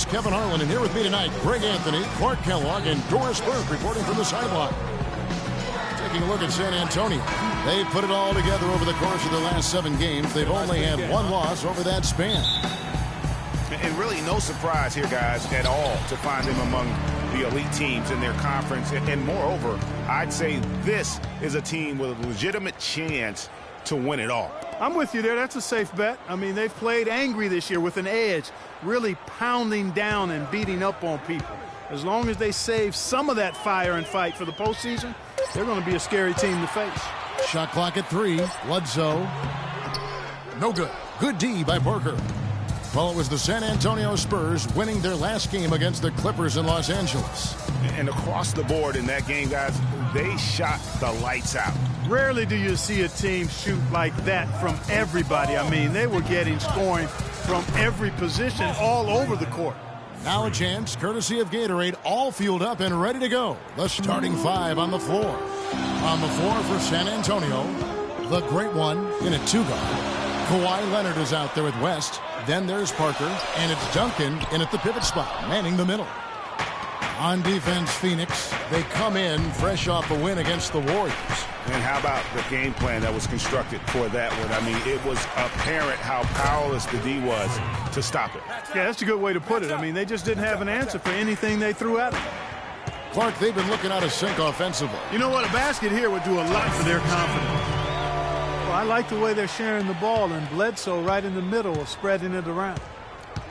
Kevin Harlan, and here with me tonight, Greg Anthony, Clark Kellogg, and Doris Burke reporting from the sideline. Taking a look at San Antonio. They put it all together over the course of their last 7 games. They've only had 1 loss over that span. And really no surprise here, guys, at all to find them among the elite teams in their conference. And moreover, I'd say this is a team with a legitimate chance to win it all. I'm with you there. That's a safe bet. I mean, they've played angry this year with an edge, really pounding down and beating up on people. As long as they save some of that fire and fight for the postseason, they're going to be a scary team to face. Shot clock at 3. Bledsoe. No good. Good D by Parker. Well, it was the San Antonio Spurs winning their last game against the Clippers in Los Angeles. And across the board in that game, guys, they shot the lights out. Rarely do you see a team shoot like that from everybody. I mean, they were getting scoring from every position all over the court. Now a chance, courtesy of Gatorade, all fueled up and ready to go. The starting 5 on the floor. On the floor for San Antonio, the great one in a 2-guard. Kawhi Leonard is out there with West. Then there's Parker, and it's Duncan in at the pivot spot, manning the middle. On defense, Phoenix, they come in fresh off a win against the Warriors. And how about the game plan that was constructed for that one? I mean, it was apparent how powerless the D was to stop it. Yeah, that's a good way to put it. I mean, they just didn't have an answer for anything they threw at them. Clark, they've been looking out of sync offensively. You know what? A basket here would do a lot for their confidence. Well, I like the way they're sharing the ball, and Bledsoe right in the middle of spreading it around.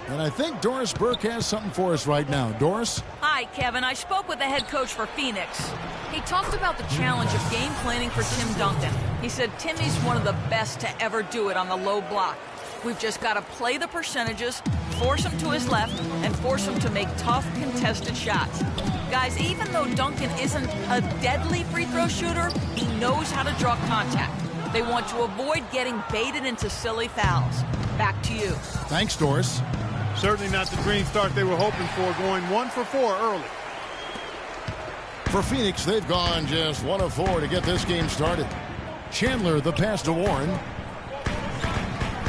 And I think Doris Burke has something for us right now. Doris? Hi, Kevin. I spoke with the head coach for Phoenix. He talked about the challenge of game planning for Tim Duncan. He said Timmy's one of the best to ever do it on the low block. We've just got to play the percentages, force him to his left, and force him to make tough, contested shots. Guys, even though Duncan isn't a deadly free throw shooter, he knows how to draw contact. They want to avoid getting baited into silly fouls. Back to you. Thanks, Doris. Certainly not the dream start they were hoping for, going 1 for 4 early. For Phoenix, they've gone just 1 of 4 to get this game started. Chandler, the pass to Warren.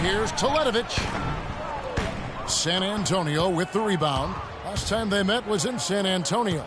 Here's Teletovic. San Antonio with the rebound. Last time they met was in San Antonio.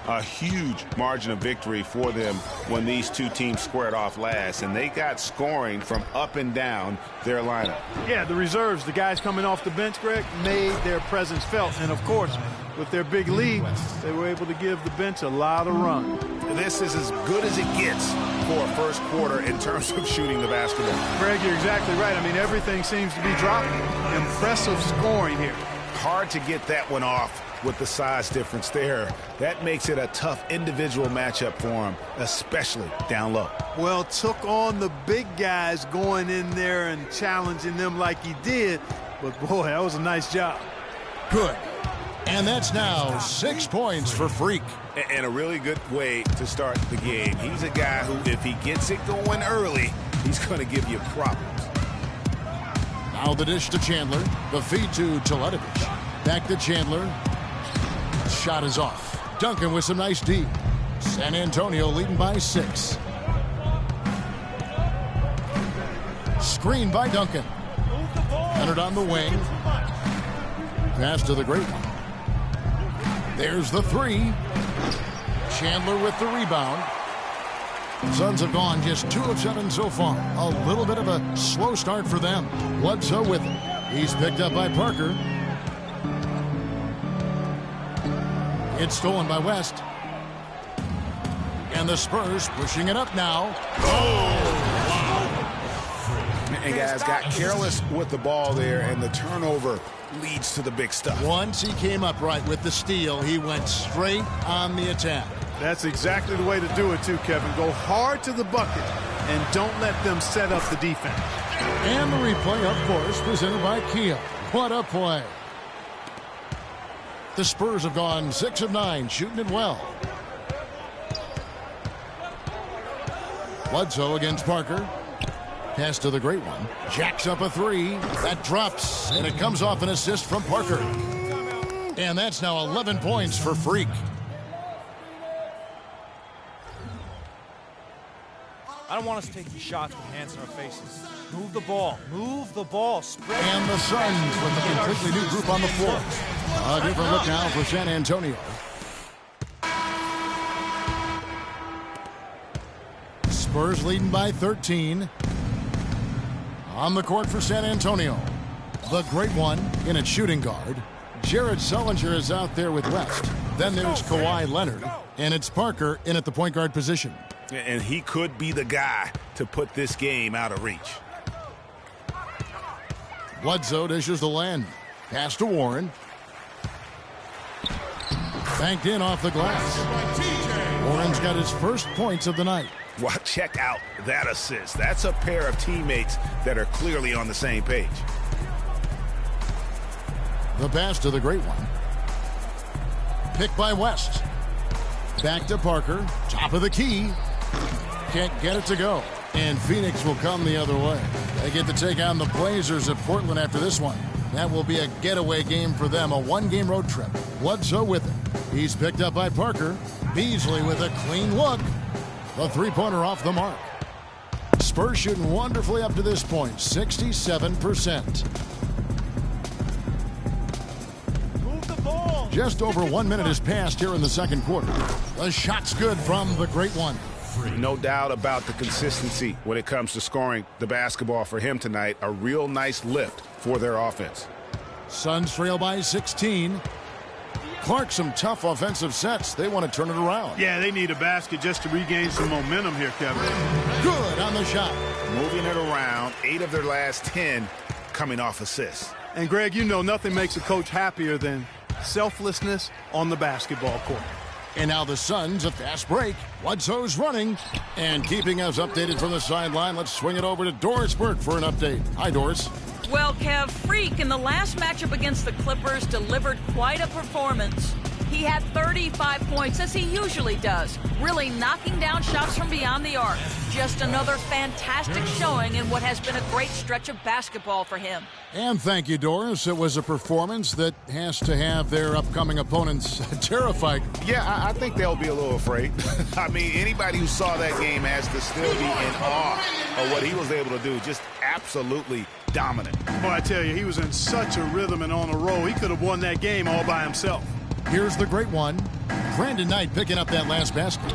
A huge margin of victory for them when these two teams squared off last, and they got scoring from up and down their lineup. Yeah, the reserves, the guys coming off the bench, Greg, made their presence felt. And, of course, with their big lead, they were able to give the bench a lot of run. This is as good as it gets for a first quarter in terms of shooting the basketball. Greg, you're exactly right. I mean, everything seems to be dropping. Impressive scoring here. Hard to get that one off with the size difference there. That makes it a tough individual matchup for him, especially down low. Well, took on the big guys going in there and challenging them like he did. But, boy, that was a nice job. Good. And that's now 6 points for Freak. And a really good way to start the game. He's a guy who, if he gets it going early, he's going to give you problems. Now the dish to Chandler. The feed to Teletovic. Back to Chandler. Shot is off. Duncan with some nice D. San Antonio leading by 6. Screen by Duncan. Leonard on the wing. Pass to the great one. There's the 3. Chandler with the rebound. The Suns have gone just 2 of 7 so far. A little bit of a slow start for them. Bledsoe with it. He's picked up by Parker. It's stolen by West. And the Spurs pushing it up now. And guys got careless with the ball there, and the turnover leads to the big stuff. Once he came up right with the steal, he went straight on the attack. That's exactly the way to do it, too, Kevin. Go hard to the bucket and don't let them set up the defense. And the replay, of course, presented by Kia. What a play. The Spurs have gone 6 of 9, shooting it well. Bledsoe against Parker. Pass to the great one. Jacks up a 3. That drops, and it comes off an assist from Parker. And that's now 11 points for Freak. I don't want us taking shots with hands in our faces. Move the ball. Move the ball. Spread. And the Suns with a completely new group on the floor. A different look now for San Antonio. Spurs leading by 13. On the court for San Antonio, the great one in at shooting guard. Jared Sullinger is out there with West. Then there's Kawhi Leonard, and it's Parker in at the point guard position. And he could be the guy to put this game out of reach. Bledsoe dishes the land. Pass to Warren. Banked in off the glass. Warren's got his first points of the night. Well, check out that assist. That's a pair of teammates that are clearly on the same page. The pass to the great one. Picked by West. Back to Parker. Top of the key. Can't get it to go. And Phoenix will come the other way. They get to take on the Blazers at Portland after this one. That will be a getaway game for them, a one-game road trip. Bledsoe with it. He's picked up by Parker. Beasley with a clean look. The three-pointer off the mark. Spurs shooting wonderfully up to this point, 67%. Move the ball. Just over 1 minute has passed here in the second quarter. The shot's good from the great one. No doubt about the consistency when it comes to scoring the basketball for him tonight. A real nice lift for their offense. Suns trail by 16. Clark, some tough offensive sets. They want to turn it around. Yeah, they need a basket just to regain some momentum here, Kevin. Good on the shot. Moving it around, 8 of their last 10 coming off assists. And, Greg, you know nothing makes a coach happier than selflessness on the basketball court. And now the Suns, a fast break. Bledsoe's running. And keeping us updated from the sideline, let's swing it over to Doris Burke for an update. Hi, Doris. Well, Kev, Freak in the last matchup against the Clippers delivered quite a performance. He had 35 points, as he usually does, really knocking down shots from beyond the arc. Just another fantastic showing in what has been a great stretch of basketball for him. And thank you, Doris. It was a performance that has to have their upcoming opponents terrified. Yeah, I think they'll be a little afraid. I mean, anybody who saw that game has to still be in awe of what he was able to do. Just absolutely dominant. Boy, I tell you, he was in such a rhythm and on a roll. He could have won that game all by himself. Here's the great one. Brandon Knight picking up that last basket.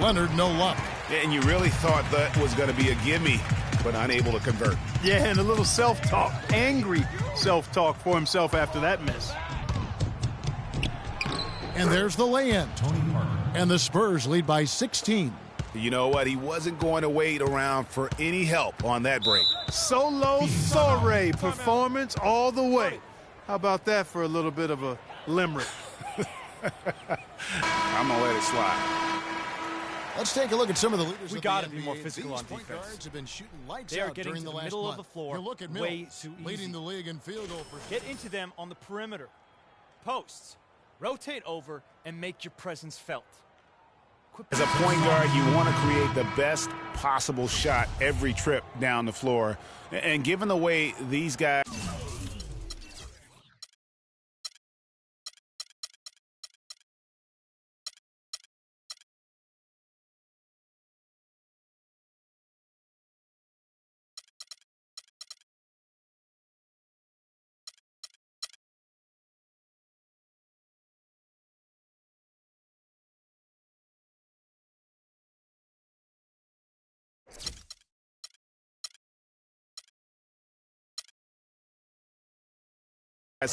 Leonard, no luck. And you really thought that was going to be a gimme, but unable to convert. Yeah, and a little self-talk, angry self-talk for himself after that miss. And there's the lay-in. And the Spurs lead by 16. You know what? He wasn't going to wait around for any help on that break. Solo soiree performance all the way. How about that for a little bit of a limerick? I'm going to let it slide. Let's take a look at some of the leaders. We got to be more physical on point defense. Guards have been shooting lights They are out getting during to the the last middle month. of the floor You look at way Mills, too easy. leading the league in field goal percentage. Get into them on the perimeter. Posts. Rotate over and make your presence felt. As a point guard, you want to create the best possible shot every trip down the floor. And given the way these guys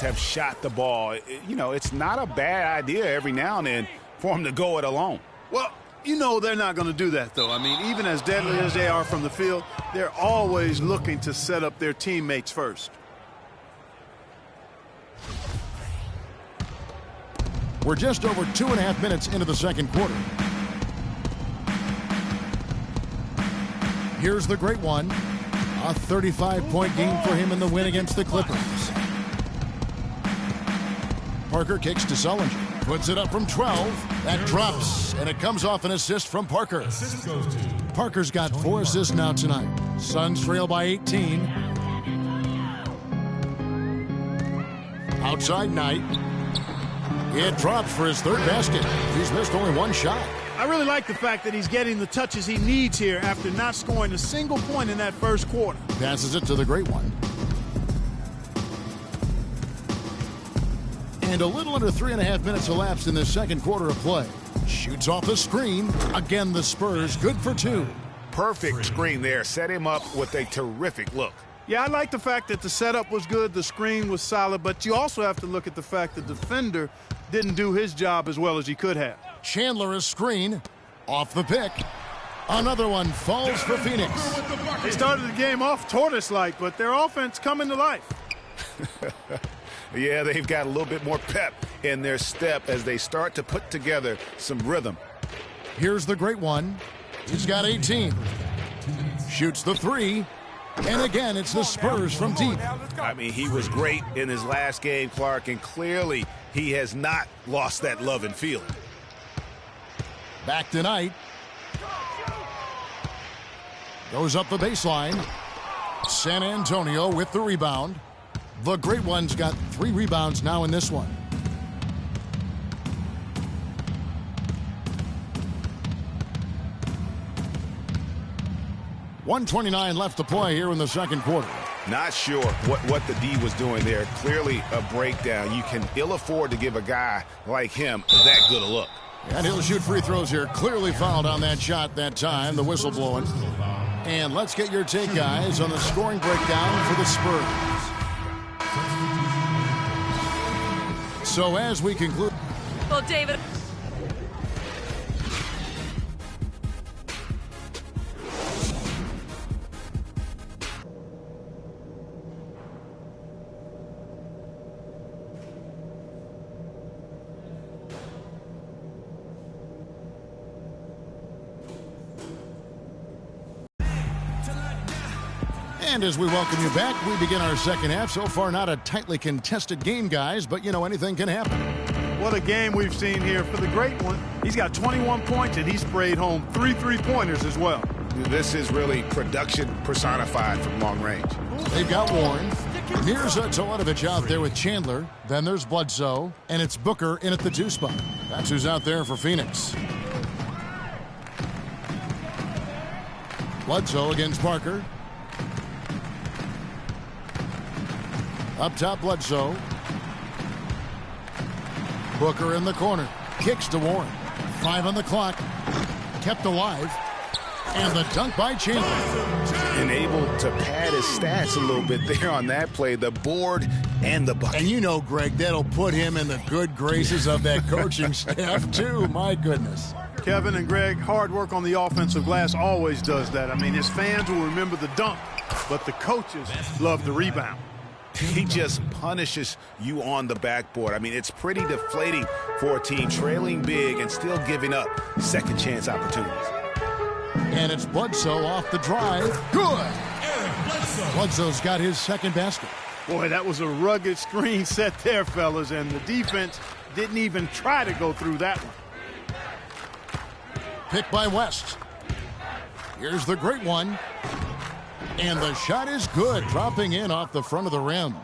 have shot the ball, you know, it's not a bad idea every now and then for them to go it alone. Well, you know they're not going to do that, though. I mean, even as deadly as they are from the field, they're always looking to set up their teammates first. We're just over 2.5 minutes into the second quarter. Here's the great one. A 35-point game for him in the win against the Clippers. Parker kicks to Sullinger. Puts it up from 12. That drops, and it comes off an assist from Parker. Parker's got 4 assists now tonight. Suns trail by 18. Outside Knight. It drops for his 3rd basket. He's missed only 1 shot. I really like the fact that he's getting the touches he needs here after not scoring a single point in that first quarter. Passes it to the great one. And a little under 3.5 minutes elapsed in the second quarter of play. Shoots off the screen. Again, the Spurs good for 2. Perfect screen there. Set him up with a terrific look. Yeah, I like the fact that the setup was good, the screen was solid, but you also have to look at the fact that the defender didn't do his job as well as he could have. Chandler is screen. Off the pick. Another one falls for Phoenix. They started the game off tortoise-like, but their offense coming to life. Yeah, they've got a little bit more pep in their step as they start to put together some rhythm. Here's the great one. He's got 18. Shoots the 3. And again, it's the Spurs from deep. I mean, he was great in his last game, Clark, and clearly he has not lost that love and feeling. Back tonight. Goes up the baseline. San Antonio with the rebound. The great one's got 3 rebounds now in this one. .129 left to play here in the second quarter. Not sure what the D was doing there. Clearly a breakdown. You can ill afford to give a guy like him that good a look. And he'll shoot free throws here. Clearly fouled on that shot that time. The whistle blowing. And let's get your take, guys, on the scoring breakdown for the Spurs. So as we conclude. Well, David. And as we welcome you back, we begin our second half. So far, not a tightly contested game, guys, but, you know, anything can happen. What a game we've seen here for the great one. He's got 21 points, and he sprayed home 3 3-pointers as well. This is really production personified from long range. They've got Warren. Mirza Teletovic out there with Chandler. Then there's Bledsoe, and it's Booker in at the 2 spot. That's who's out there for Phoenix. Bledsoe against Parker. Up top, Bledsoe. Booker in the corner. Kicks to Warren. 5 on the clock. Kept alive. And the dunk by Chandler. And able to pad his stats a little bit there on that play. The board and the bucket. And you know, Greg, that'll put him in the good graces of that coaching staff, too. My goodness. Kevin and Greg, hard work on the offensive glass always does that. I mean, his fans will remember the dunk, but the coaches love the rebound. He just punishes you on the backboard. I mean, it's pretty deflating for a team trailing big and still giving up second chance opportunities. And it's Bledsoe off the drive. Good. Bledsoe's got his second basket. Boy, that was a rugged screen set there, fellas, and the defense didn't even try to go through that one. Picked by West. Here's the great one. And the shot is good, dropping in off the front of the rim.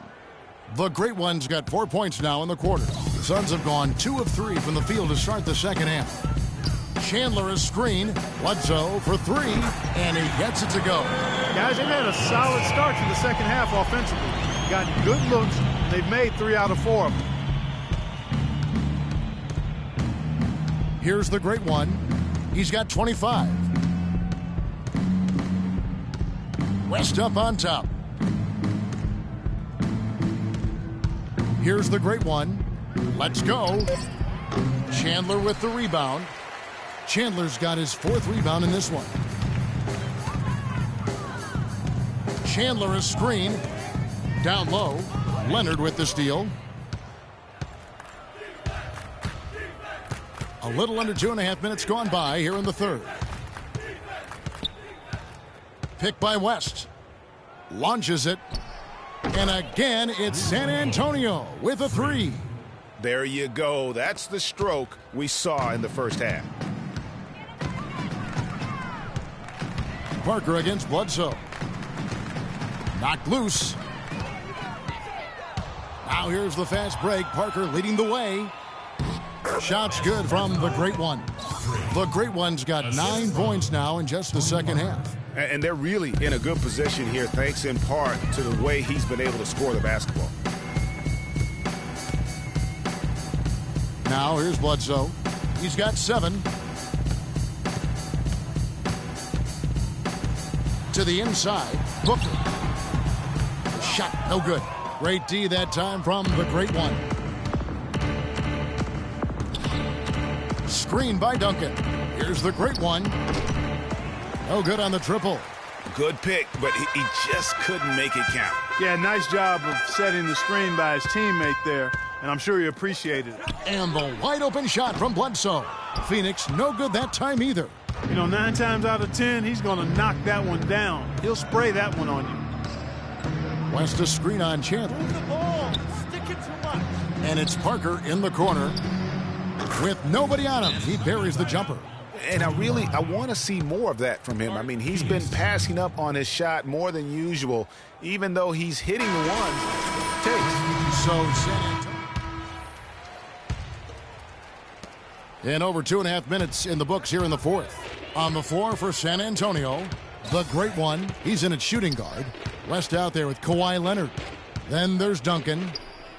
The great one's got 4 points now in the quarter. The Suns have gone 2 of 3 from the field to start the second half. Chandler is screen. Bledsoe for 3, and he gets it to go. Guys, they've had a solid start to the second half offensively. Got good looks. They've made 3 out of 4 of them. Here's the great one. He's got 25. West up on top. Here's the great one. Let's go. Chandler with the rebound. Chandler's got his 4th rebound in this one. Chandler is screen. Down low. Leonard with the steal. A little under 2.5 minutes gone by here in the third. Picked by West. Launches it. And again, it's San Antonio with a 3. There you go. That's the stroke we saw in the first half. Parker against Bledsoe. Knocked loose. Now here's the fast break. Parker leading the way. Shots good from the great one. The great one's got 9 points now in just the second half. And they're really in a good position here, thanks in part to the way he's been able to score the basketball. Now here's Bledsoe. He's got 7. To the inside. Booker. Shot. No good. Great D that time from the great one. Screen by Duncan. Here's the great one. No good on the triple. Good pick, but he just couldn't make it count. Yeah, nice job of setting the screen by his teammate there, and I'm sure he appreciated it. And the wide open shot from Bledsoe. Phoenix no good that time either. You know, 9 times out of 10, he's going to knock that one down. He'll spray that one on you. West a screen on Chandler. Move the ball. Stick it too much. And it's Parker in the corner. With nobody on him, he buries the jumper. And I want to see more of that from him. I mean, he's been passing up on his shot more than usual, even though he's hitting the ones it takes. So San Antonio. And over 2.5 minutes in the books here in the fourth. On the floor for San Antonio, the great one. He's in at shooting guard. West out there with Kawhi Leonard. Then there's Duncan.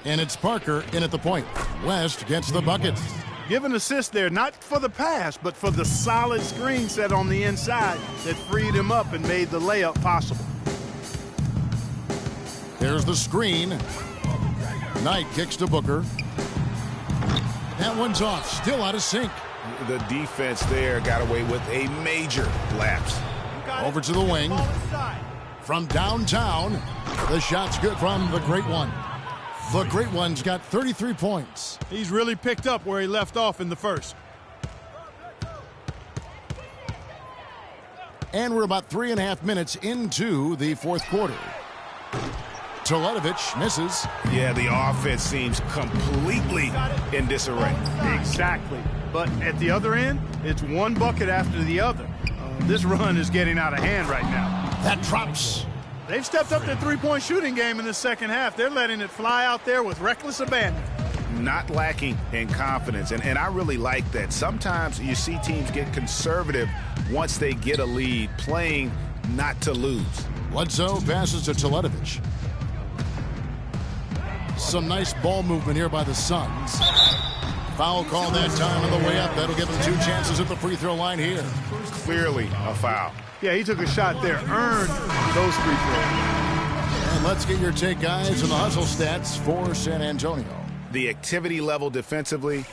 And it's Parker in at the point. West gets the bucket. Give an assist there, not for the pass, but for the solid screen set on the inside that freed him up and made the layup possible. There's the screen. Knight kicks to Booker. That one's off, still out of sync. The defense there got away with a major lapse. Over to the wing. From downtown, the shot's good from the great one. The great one's got 33 points. He's really picked up where he left off in the first. And we're about 3.5 minutes into the fourth quarter. Teletovic misses. Yeah, the offense seems completely in disarray. Exactly. But at the other end, it's one bucket after the other. This run is getting out of hand right now. That drops. They've stepped up their three-point shooting game in the second half. They're letting it fly out there with reckless abandon. Not lacking in confidence, and I really like that. Sometimes you see teams get conservative once they get a lead, playing not to lose. Bledsoe passes to Teletovic. Some nice ball movement here by the Suns. Foul call that time on the way up. That'll give them 2 chances at the free throw line here. Clearly a foul. Yeah, he took a shot there, earned those free throws. And let's get your take, guys, on the hustle stats for San Antonio. The activity level defensively,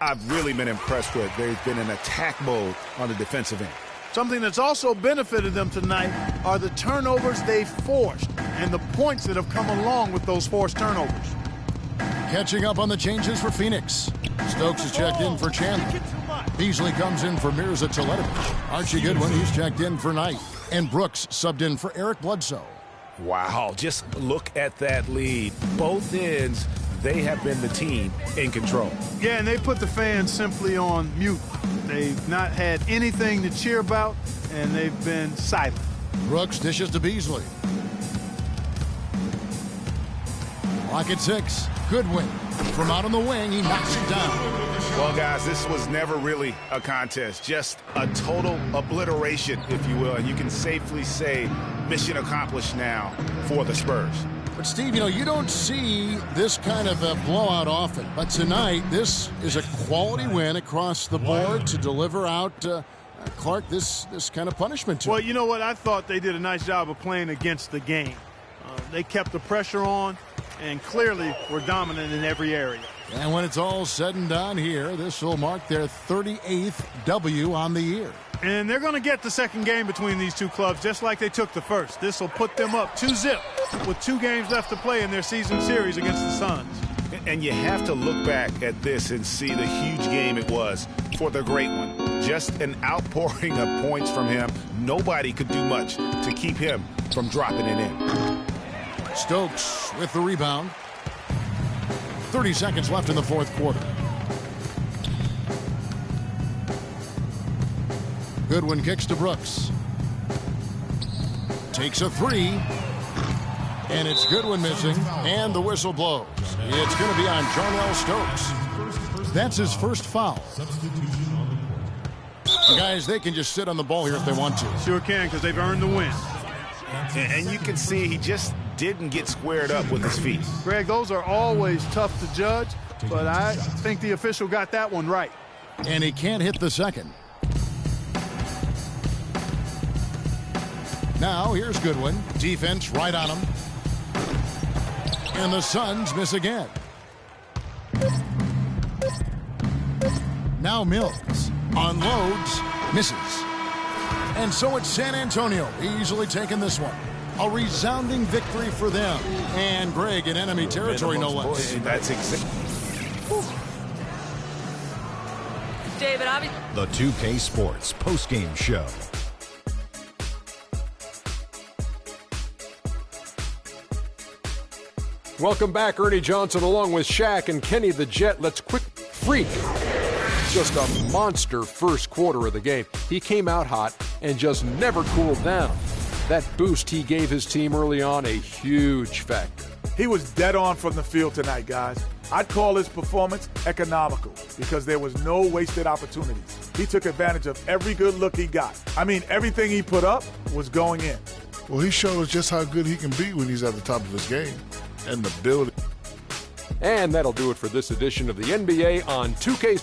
I've really been impressed with. They've been in attack mode on the defensive end. Something that's also benefited them tonight are the turnovers they've forced and the points that have come along with those forced turnovers. Catching up on the changes for Phoenix. Stokes is checked in for Chandler. Beasley comes in for Mirza Teletovic. Archie Goodwin, he's checked in for Knight. And Brooks subbed in for Eric Bledsoe. Wow, just look at that lead. Both ends, they have been the team in control. Yeah, and they put the fans simply on mute. They've not had anything to cheer about, and they've been silent. Brooks dishes to Beasley. Clock at 6. Goodwin. From out on the wing, he knocks it down. Well, guys, this was never really a contest. Just a total obliteration, if you will. And you can safely say mission accomplished now for the Spurs. But, Steve, you don't see this kind of a blowout often. But tonight, this is a quality win across the board to deliver out, Clark, this kind of punishment to Well, him. you know what? I thought they did a nice job of playing against the game. They kept the pressure on and clearly were dominant in every area. And when it's all said and done here, this will mark their 38th W on the year. And they're going to get the second game between these two clubs just like they took the first. This will put them up 2-0 with 2 games left to play in their season series against the Suns. And you have to look back at this and see the huge game it was for the great one. Just an outpouring of points from him. Nobody could do much to keep him from dropping it in. Stokes with the rebound. 30 seconds left in the fourth quarter. Goodwin kicks to Brooks. Takes a 3. And it's Goodwin missing. And the whistle blows. It's going to be on Jarnell Stokes. That's his first foul. Guys, they can just sit on the ball here if they want to. Sure can, because they've earned the win. And you can see he just didn't get squared up with his feet. Greg, those are always tough to judge, but I think the official got that one right. And he can't hit the second. Now here's Goodwin. Defense right on him. And the Suns miss again. Now Mills unloads, misses. And so it's San Antonio easily taking this one. A resounding victory for them. And Greg in enemy territory, no less. That's exactly. David, The 2K Sports postgame show. Welcome back, Ernie Johnson, along with Shaq and Kenny the Jet. Let's quick freak. Just a monster first quarter of the game. He came out hot and just never cooled down. That boost he gave his team early on, a huge factor. He was dead on from the field tonight, guys. I'd call his performance economical because there was no wasted opportunities. He took advantage of every good look he got. I mean, everything he put up was going in. Well, he showed us just how good he can be when he's at the top of his game and the building. And that'll do it for this edition of the NBA on 2K.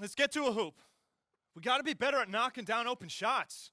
let's get to a hoop. We got to be better at knocking down open shots.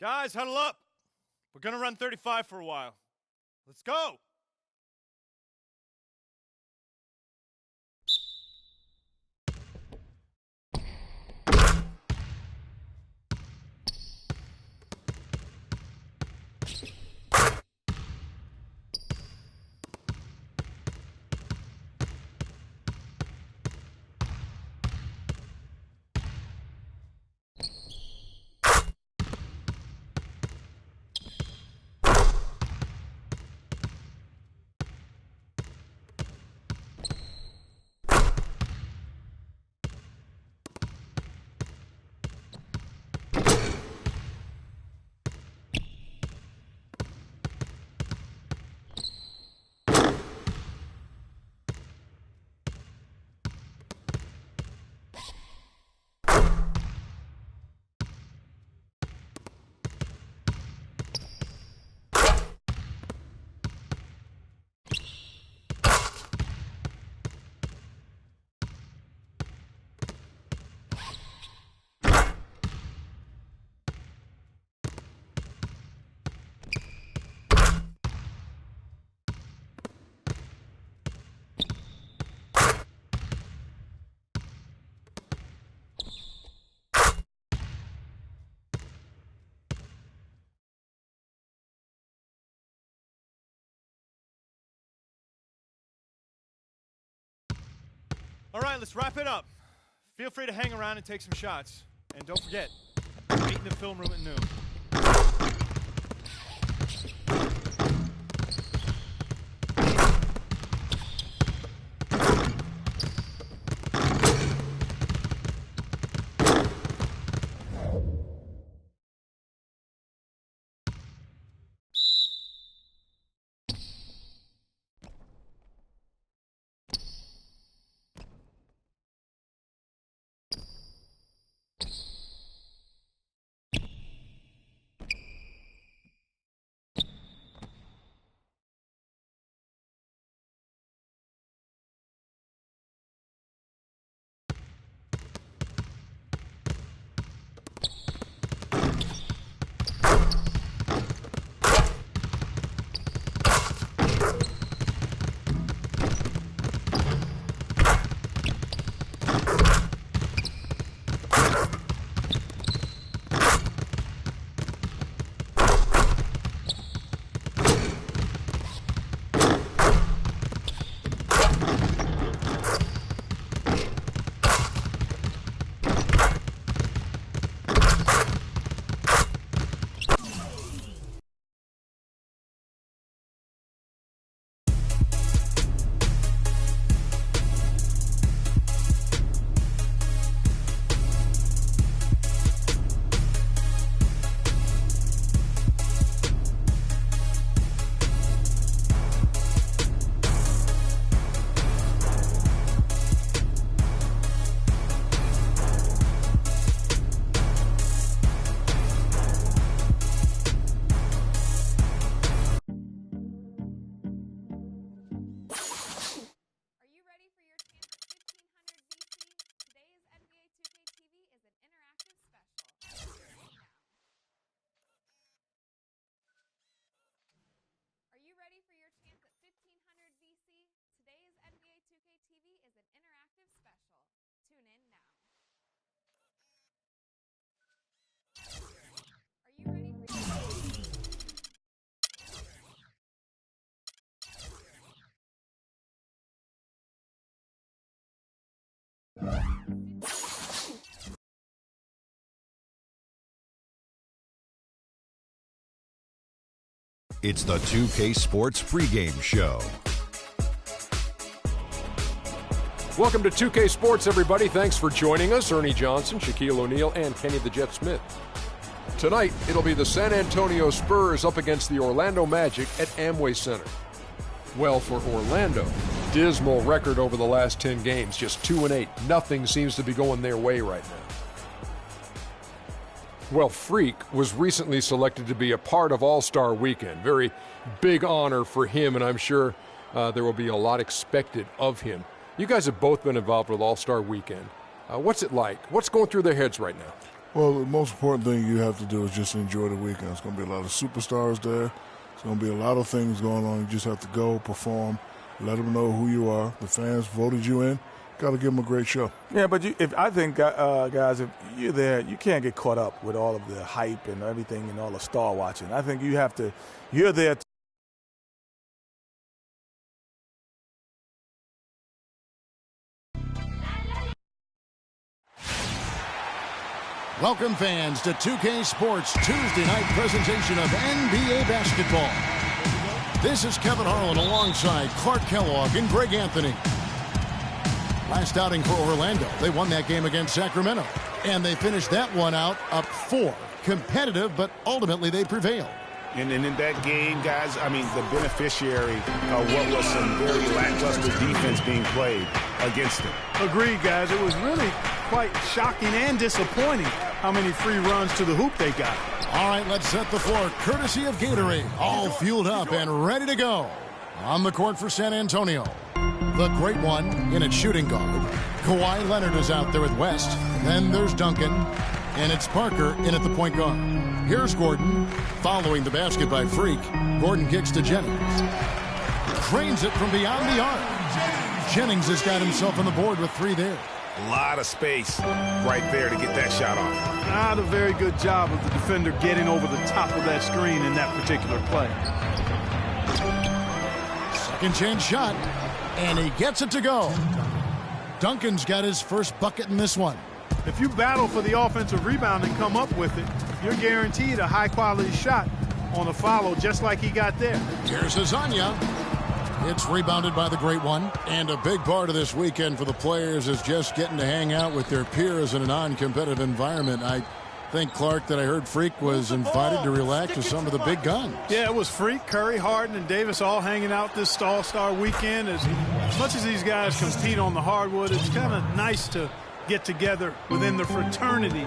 Guys, huddle up. We're going to run 35 for a while. Let's go. All right, let's wrap it up. Feel free to hang around and take some shots. And don't forget, meet in the film room at noon. It's the 2K Sports pregame show. Welcome to 2K Sports, everybody. Thanks for joining us. Ernie Johnson, Shaquille O'Neal, and Kenny the Jet Smith. Tonight, it'll be the San Antonio Spurs up against the Orlando Magic at Amway Center. Well, for Orlando, dismal record over the last 10 games, just 2-8. Nothing seems to be going their way right now. Well, Freak was recently selected to be a part of All-Star Weekend. Very big honor for him, and I'm sure there will be a lot expected of him. You guys have both been involved with All-Star Weekend. What's it like? What's going through their heads right now? Well, the most important thing you have to do is just enjoy the weekend. There's going to be a lot of superstars there. There's going to be a lot of things going on. You just have to go, perform, let them know who you are. The fans voted you in. Got to give them a great show. Yeah, but I think, guys, if you're there, you can't get caught up with all of the hype and everything and all the star watching. I think you're there to Welcome, fans, to 2K Sports Tuesday night presentation of NBA basketball. This is Kevin Harlan alongside Clark Kellogg and Greg Anthony. Last outing for Orlando, they won that game against Sacramento, and they finished that one out up 4. Competitive, but ultimately they prevailed. And in that game, guys, I mean, the beneficiary of what was some very lackluster defense being played against them. Agreed, guys. It was really quite shocking and disappointing how many free runs to the hoop they got. All right, let's set the floor. Courtesy of Gatorade, all fueled up and ready to go. On the court for San Antonio, the great one in its shooting guard. Kawhi Leonard is out there with West. Then there's Duncan, and it's Parker in at the point guard. Here's Gordon, following the basket by Freak. Gordon kicks to Jennings. Cranes it from beyond the arc. Jennings has got himself on the board with 3 there. A lot of space right there to get that shot off. Not a very good job of the defender getting over the top of that screen in that particular play. Second chance shot, and he gets it to go. Duncan's got his first bucket in this one. If you battle for the offensive rebound and come up with it, you're guaranteed a high-quality shot on a follow just like he got there. Here's Azania. It's rebounded by the great one. And a big part of this weekend for the players is just getting to hang out with their peers in a non-competitive environment. I think, Clark, that I heard Freak was invited to relax with some of the big guns. Yeah, it was Freak, Curry, Harden, and Davis all hanging out this All-Star weekend. As much as these guys compete on the hardwood, it's kind of nice to get together within the fraternity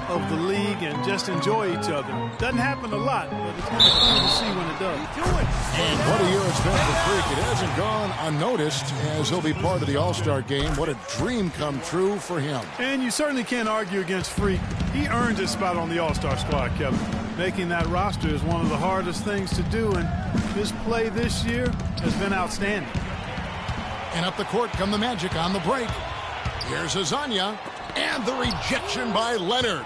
of the league and just enjoy each other. Doesn't happen a lot, but it's kind of cool to see when it does. And what a year it's been for Freak. It hasn't gone unnoticed as he'll be part of the All-Star game. What a dream come true for him. And you certainly can't argue against Freak. He earned his spot on the All-Star squad, Kevin. Making that roster is one of the hardest things to do, and his play this year has been outstanding. And up the court come the Magic on the break. Here's Azania, and the rejection by Leonard.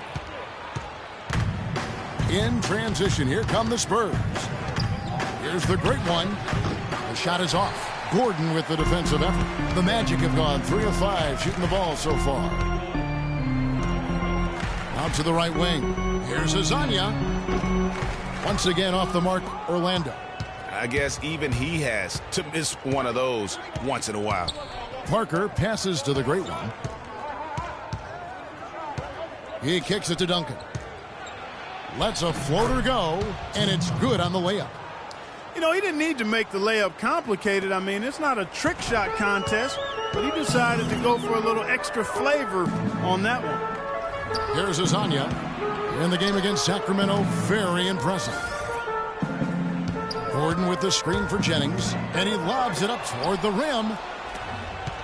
In transition, here come the Spurs. Here's the great one. The shot is off. Gordon with the defensive effort. The Magic have gone 3 of 5 shooting the ball so far. Out to the right wing. Here's Azania. Once again off the mark, Orlando. I guess even he has to miss one of those once in a while. Parker passes to the great one. He kicks it to Duncan. Lets a floater go, and it's good on the layup. You know, he didn't need to make the layup complicated. I mean, it's not a trick shot contest, but he decided to go for a little extra flavor on that one. Here's Azania. In the game against Sacramento, very impressive. Gordon with the screen for Jennings, and he lobs it up toward the rim.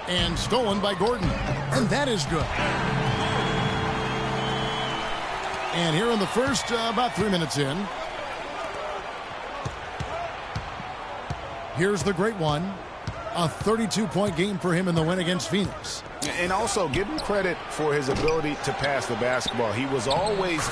And stolen by Gordon. And that is good. And here in the first, about 3 minutes in. Here's the great one. A 32-point game for him in the win against Phoenix. And also give him credit for his ability to pass the basketball. He was always...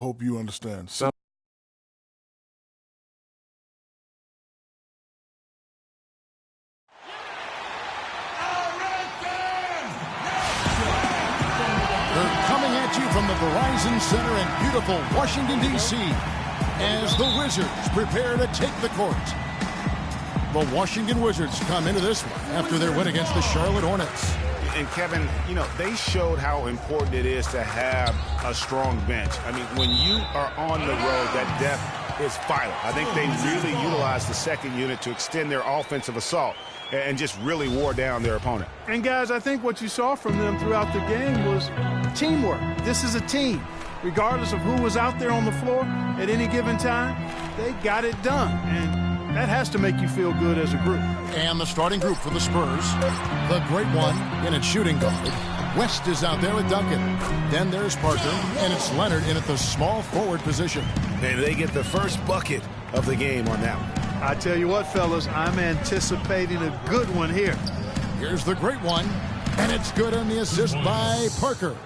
Hope you understand. They're coming at you from the Verizon Center in beautiful Washington, D.C. as the Wizards prepare to take the court. The Washington Wizards come into this one after their win against the Charlotte Hornets. And Kevin, you know, they showed how important it is to have a strong bench. I mean, when you are on the road, that depth is vital. I think they really utilized the second unit to extend their offensive assault and just really wore down their opponent. And guys, I think what you saw from them throughout the game was teamwork. This is a team. Regardless of who was out there on the floor at any given time, they got it done. And that has to make you feel good as a group. And the starting group for the Spurs, the great one in its shooting guard. West is out there with Duncan. Then there's Parker, and it's Leonard in at the small forward position. And they get the first bucket of the game on that one. I tell you what, fellas, I'm anticipating a good one here. Here's the great one, and it's good on the assist by Parker.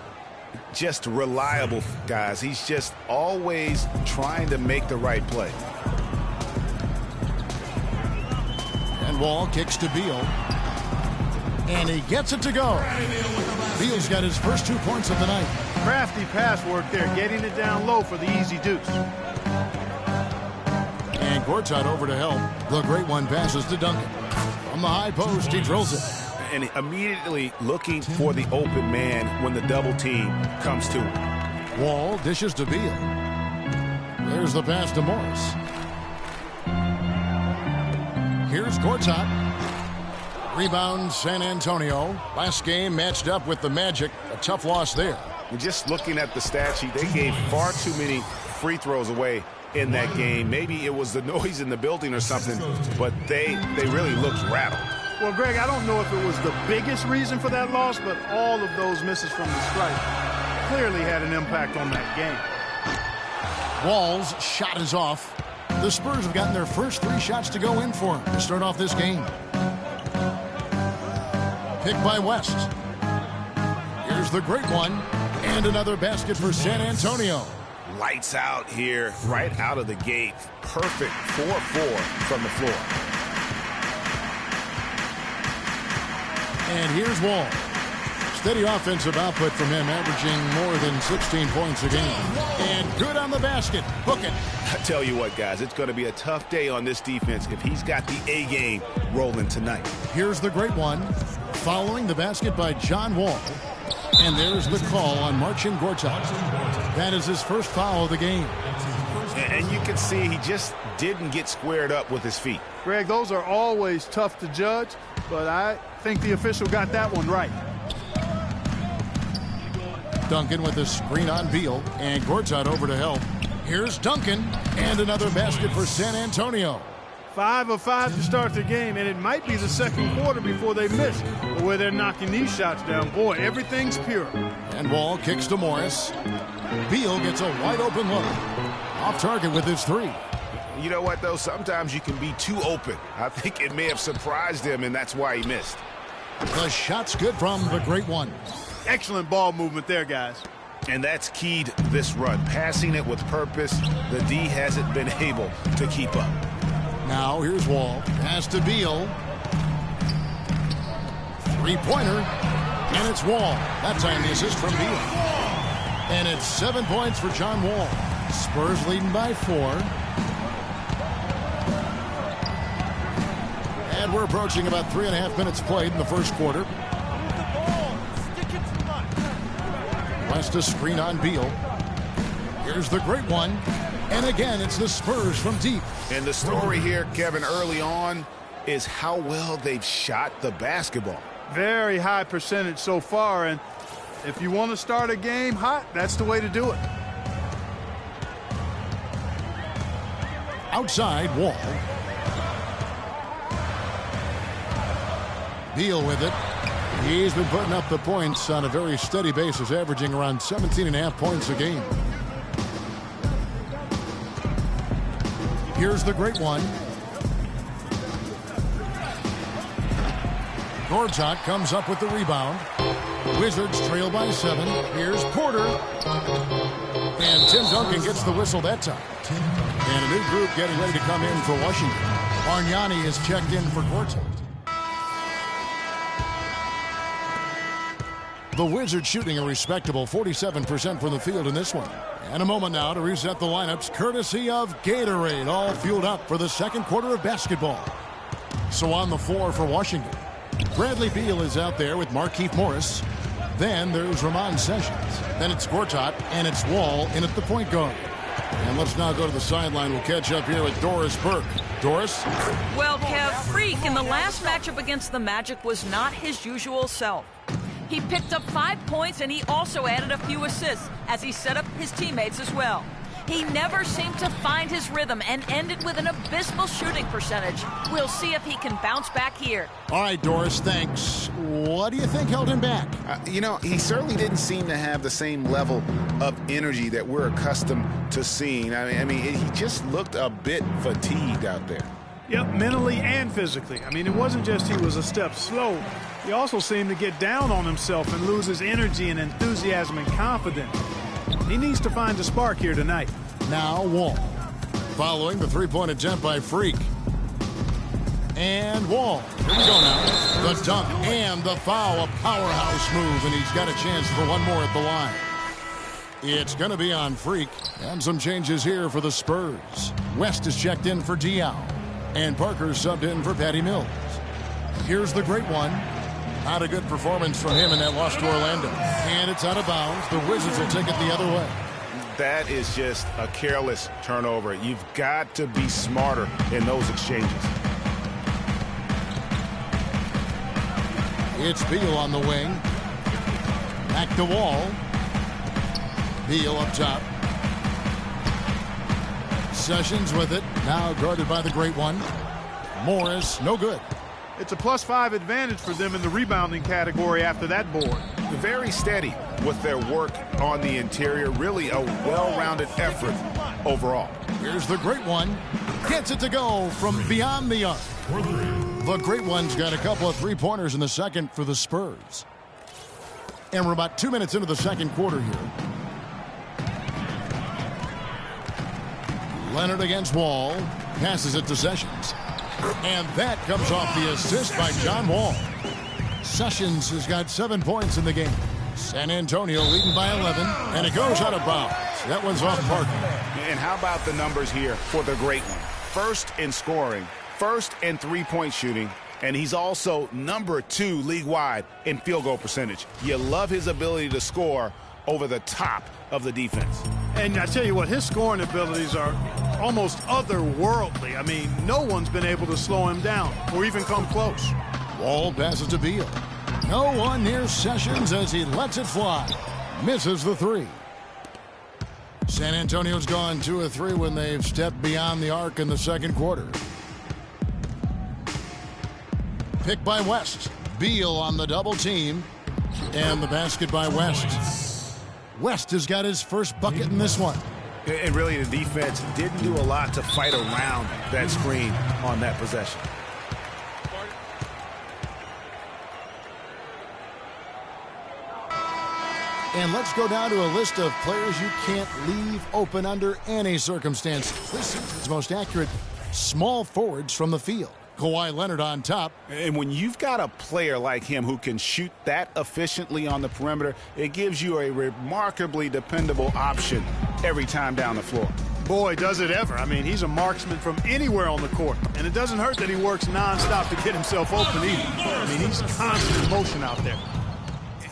Just reliable, guys. He's just always trying to make the right play. And Wall kicks to Beal. And he gets it to go. Beal's got his first 2 points of the night. Crafty pass work there, getting it down low for the easy deuce. And Gortat over to help. The great one passes to Duncan. From the high post, he drills it. And immediately looking for the open man when the double team comes to him. Wall dishes to Beal. There's the pass to Morris. Here's Gortat. Rebound San Antonio. Last game matched up with the Magic. A tough loss there. And just looking at the stat sheet, they gave far too many free throws away in that game. Maybe it was the noise in the building or something, but they really looked rattled. Well, Greg, I don't know if it was the biggest reason for that loss, but all of those misses from the stripe clearly had an impact on that game. Wall's shot is off. The Spurs have gotten their first 3 shots to go in for him to start off this game. Picked by West. Here's the great one. And another basket for San Antonio. Lights out here, right out of the gate. Perfect 4-4 from the floor. And here's Wall. Steady offensive output from him, averaging more than 16 points a game. And good on the basket. Book it. I tell you what, guys, it's going to be a tough day on this defense if he's got the A game rolling tonight. Here's the great one. Following the basket by John Wall. And there's the call on Marcin Gortat. That is his first foul of the game. And you can see he just didn't get squared up with his feet. Greg, those are always tough to judge, but I think the official got that one right. Duncan with a screen on Beal, and Gortat over to help. Here's Duncan, and another basket for San Antonio. 5 of 5 to start the game, and it might be the second quarter before they miss. But where they're knocking these shots down, boy, everything's pure. And Wall kicks to Morris. Beal gets a wide open look. Off target with his 3. You know what, though? Sometimes you can be too open. I think it may have surprised him, and that's why he missed. The shot's good from the great one. Excellent ball movement there, guys. And that's keyed this run. Passing it with purpose. The D hasn't been able to keep up. Now here's Wall. Pass to Beal. 3-pointer. And it's Wall. That time the assist from Beal. And it's 7 points for John Wall. Spurs leading by 4. And we're approaching about 3.5 minutes played in the first quarter. West a screen on Beal. Here's the great one. And again, it's the Spurs from deep. And the story here, Kevin, early on is how well they've shot the basketball. Very high percentage so far, and if you want to start a game hot, that's the way to do it. Outside, Wall. Beal with it. He's been putting up the points on a very steady basis, averaging around 17.5 points a game. Here's the great one. Gortat comes up with the rebound. Wizards trail by 7. Here's Porter. And Tim Duncan gets the whistle that time. And a new group getting ready to come in for Washington. Bargnani is checked in for Gortat. The Wizards shooting a respectable 47% from the field in this one. And a moment now to reset the lineups courtesy of Gatorade, all fueled up for the second quarter of basketball. So on the floor for Washington, Bradley Beal is out there with Markieff Morris. Then there's Ramon Sessions. Then it's Gortat and it's Wall in at the point guard. And let's now go to the sideline. We'll catch up here with Doris Burke. Doris? Well, Kev, Freak in the last matchup against the Magic was not his usual self. He picked up 5 points, and he also added a few assists as he set up his teammates as well. He never seemed to find his rhythm and ended with an abysmal shooting percentage. We'll see if he can bounce back here. All right, Doris, thanks. What do you think held him back? He certainly didn't seem to have the same level of energy that we're accustomed to seeing. I mean, he just looked a bit fatigued out there. Yep, mentally and physically. I mean, it wasn't just he was a step slow. He also seemed to get down on himself and lose his energy and enthusiasm and confidence. He needs to find a spark here tonight. Now Wall. Following the three-point attempt by Freak. And Wall. Here we go now. The dunk and the foul. A powerhouse move, and he's got a chance for one more at the line. It's going to be on Freak. And some changes here for the Spurs. West is checked in for Diaw. And Parker subbed in for Patty Mills. Here's the great one. Not a good performance from him in that loss to Orlando. And it's out of bounds. The Wizards will take it the other way. That is just a careless turnover. You've got to be smarter in those exchanges. It's Beal on the wing. Back to Wall. Beal up top. Sessions with it. Now guarded by the great one. Morris, no good. It's a +5 advantage for them in the rebounding category after that board. Very steady with their work on the interior. Really a well-rounded effort overall. Here's the great one. Gets it to go from beyond the arc. The great one's got a couple of three-pointers in the second for the Spurs. And we're about 2 minutes into the second quarter here. Leonard against Wall. Passes it to Sessions. And that comes off the assist by John Wall. Sessions has got 7 points in the game. San Antonio leading by 11, and it goes out of bounds. That one's off Parker. And how about the numbers here for the great one? First in scoring, first in three-point shooting, and he's also number 2 league-wide in field goal percentage. You love his ability to score over the top of the defense. And I tell you what, his scoring abilities are almost otherworldly. I mean, no one's been able to slow him down or even come close. Wall passes to Beal. No one near Sessions as he lets it fly. Misses the three. San Antonio's gone 2 of 3 when they've stepped beyond the arc in the second quarter. Pick by West. Beal on the double team. And the basket by West. West has got his first bucket in this one. And really the defense didn't do a lot to fight around that screen on that possession. And let's go down to a list of players you can't leave open under any circumstance. This season's most accurate small forwards from the field. Kawhi Leonard on top. And when you've got a player like him who can shoot that efficiently on the perimeter, it gives you a remarkably dependable option every time down the floor. Boy, does it ever. I mean, he's a marksman from anywhere on the court. And it doesn't hurt that he works nonstop to get himself open either. I mean, he's constant motion out there.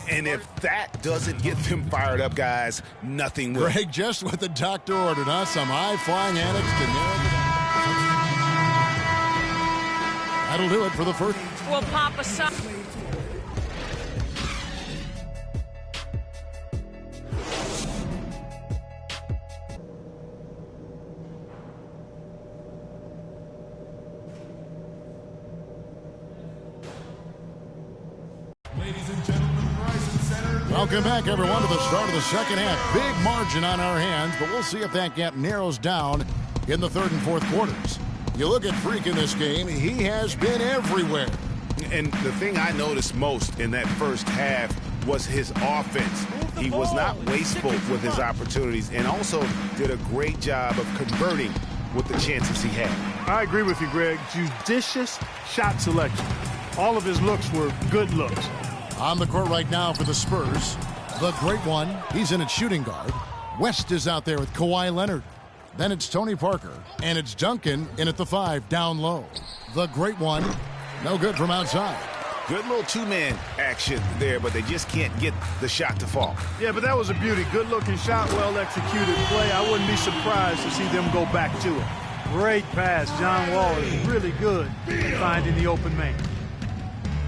And if that doesn't get them fired up, guys, nothing will. Greg, just what the doctor ordered, huh? Some high-flying antics to narrow it down. That'll do it for the first. Well, Papa, Ladies and gentlemen, Verizon Center. Welcome back, everyone, to the start of the second half. Big margin on our hands, but we'll see if that gap narrows down in the third and fourth quarters. You look at Freak in this game, he has been everywhere. And the thing I noticed most in that first half was his offense. He was not wasteful with his opportunities and also did a great job of converting with the chances he had. I agree with you, Greg. Judicious shot selection. All of his looks were good looks. On the court right now for the Spurs, the great one, he's in at shooting guard. West is out there with Kawhi Leonard. Then it's Tony Parker, and it's Duncan in at the 5, down low. The great one, no good from outside. Good little two-man action there, but they just can't get the shot to fall. Yeah, but that was a beauty. Good-looking shot, well-executed play. I wouldn't be surprised to see them go back to it. Great pass. John Wall is really good at finding the open man.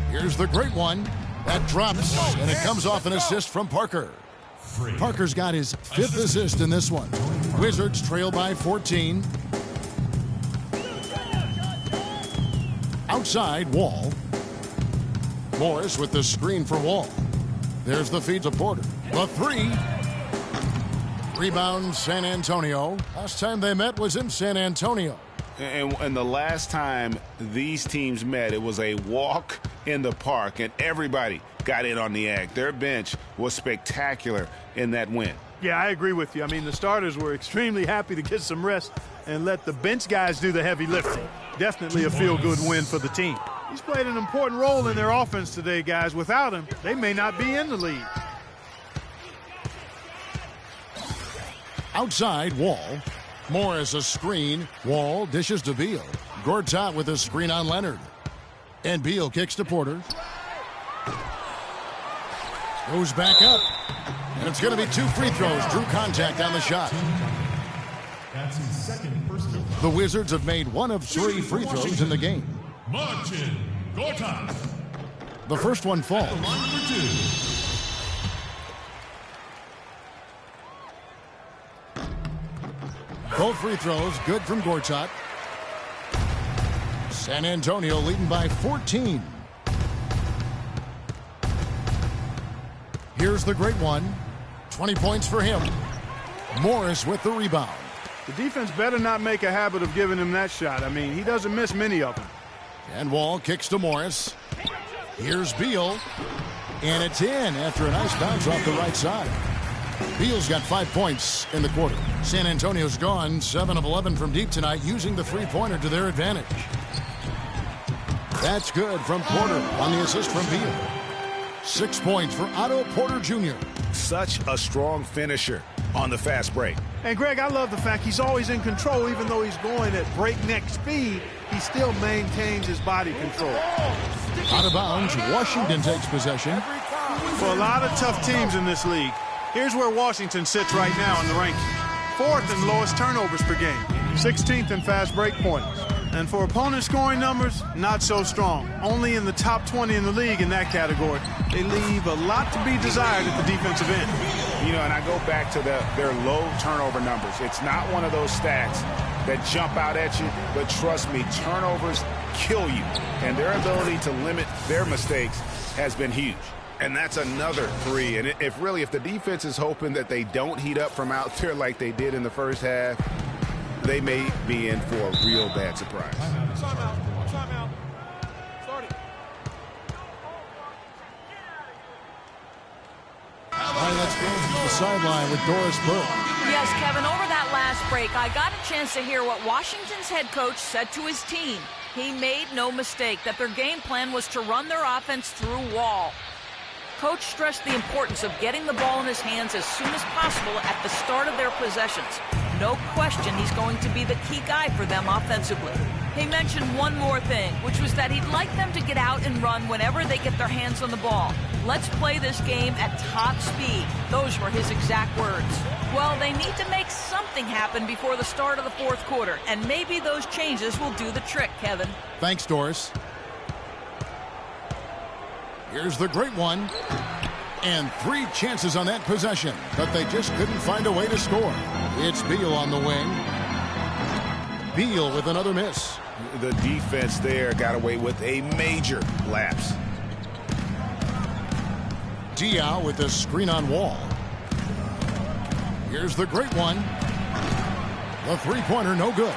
Here's the great one. That drops, and it comes off an assist from Parker. Parker's got his 5th assist in this one. Wizards trail by 14. Outside, Wall. Morris with the screen for Wall. There's the feed to Porter. The 3. Rebound, San Antonio. Last time they met was in San Antonio. And the last time these teams met, it was a walk in the park, and everybody got in on the act. Their bench was spectacular in that win. Yeah, I agree with you. I mean, the starters were extremely happy to get some rest and let the bench guys do the heavy lifting. Definitely a feel-good win for the team. He's played an important role in their offense today, guys. Without him, they may not be in the lead. Outside, Wall. Morris a screen. Wall dishes to Beal. Gortat with a screen on Leonard. And Beal kicks to Porter. Goes back up. And it's going to be 2 free throws. Drew contact on the shot. That's his second personal foul. The Wizards have made 1 of 3 free throws in the game. Marcin Gortat. The first one falls. Line for 2. Both free throws good from Gortat. San Antonio leading by 14. Here's the great one. 20 points for him. Morris with the rebound. The defense better not make a habit of giving him that shot. I mean, he doesn't miss many of them. And Wall kicks to Morris. Here's Beal. And it's in after a nice bounce off the right side. Beal's got 5 points in the quarter. San Antonio's gone 7 of 11 from deep tonight, using the three-pointer to their advantage. That's good from Porter on the assist from Beal. 6 points for Otto Porter Jr. Such a strong finisher on the fast break. And, Greg, I love the fact he's always in control. Even though he's going at breakneck speed, he still maintains his body control. Out of bounds, Washington takes possession. For a lot of tough teams in this league, here's where Washington sits right now in the ranking. 4th in lowest turnovers per game, 16th in fast break points. And for opponent scoring numbers, not so strong. Only in the top 20 in the league in that category. They leave a lot to be desired at the defensive end. You know, and I go back to their low turnover numbers. It's not one of those stats that jump out at you, but trust me, turnovers kill you. And their ability to limit their mistakes has been huge. And that's another 3. And if the defense is hoping that they don't heat up from out there like they did in the first half, they may be in for a real bad surprise. Timeout. Start it. All right, let's go to the sideline with Doris Burke. Yes, Kevin, over that last break, I got a chance to hear what Washington's head coach said to his team. He made no mistake that their game plan was to run their offense through Wall. Coach stressed the importance of getting the ball in his hands as soon as possible at the start of their possessions. No question he's going to be the key guy for them offensively. He mentioned one more thing, which was that he'd like them to get out and run whenever they get their hands on the ball. Let's play this game at top speed. Those were his exact words. Well, they need to make something happen before the start of the 4th quarter, and maybe those changes will do the trick, Kevin. Thanks, Doris. Here's the great one. And 3 chances on that possession, but they just couldn't find a way to score. It's Beal on the wing. Beal with another miss. The defense there got away with a major lapse. Diaw with the screen on Wall. Here's the great one. The three-pointer, no good.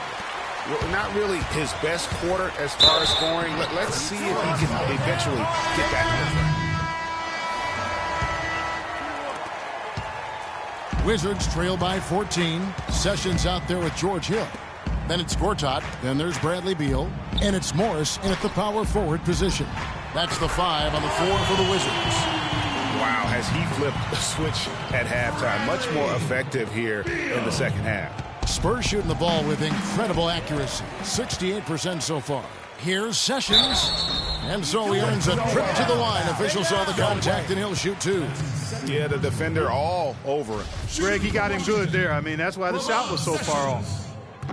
Well, not really his best quarter as far as scoring. Let's see if he can eventually get back to the front. Wizards trail by 14. Sessions out there with George Hill. Then it's Gortat. Then there's Bradley Beal. And it's Morris in at the power forward position. That's the 5 on the floor for the Wizards. Wow, has he flipped the switch at halftime. Much more effective here in the second half. Spurs shooting the ball with incredible accuracy. 68% so far. Here's Sessions. And so he earns a trip to the line. Officials saw the contact, and he'll shoot 2. Yeah, the defender all over him. Greg, he got him good there. I mean, that's why the shot was so far off.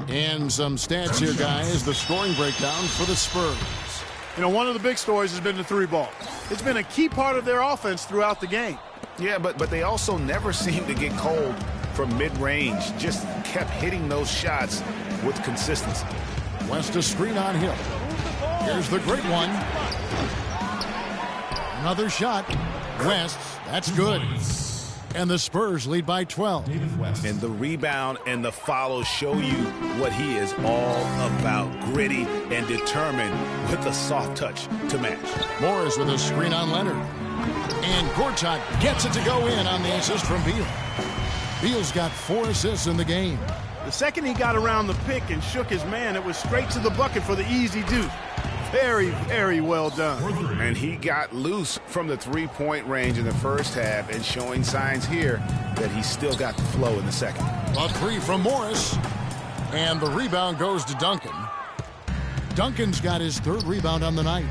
And some stats here, guys. The scoring breakdown for the Spurs. You know, one of the big stories has been the 3-ball. It's been a key part of their offense throughout the game. Yeah, but they also never seem to get cold from mid-range. Just kept hitting those shots with consistency. West a screen on Hill. Here's the great one. Another shot. West, that's good. And the Spurs lead by 12. And the rebound and the follow show you what he is all about. Gritty and determined with the soft touch to match. Morris with a screen on Leonard. And Gortat gets it to go in on the assist from Beal. Beal's got 4 assists in the game. The second he got around the pick and shook his man, it was straight to the bucket for the easy deuce. Very, very well done. And he got loose from the three-point range in the first half and showing signs here that he's still got the flow in the second. A 3 from Morris. And the rebound goes to Duncan. Duncan's got his 3rd rebound on the night.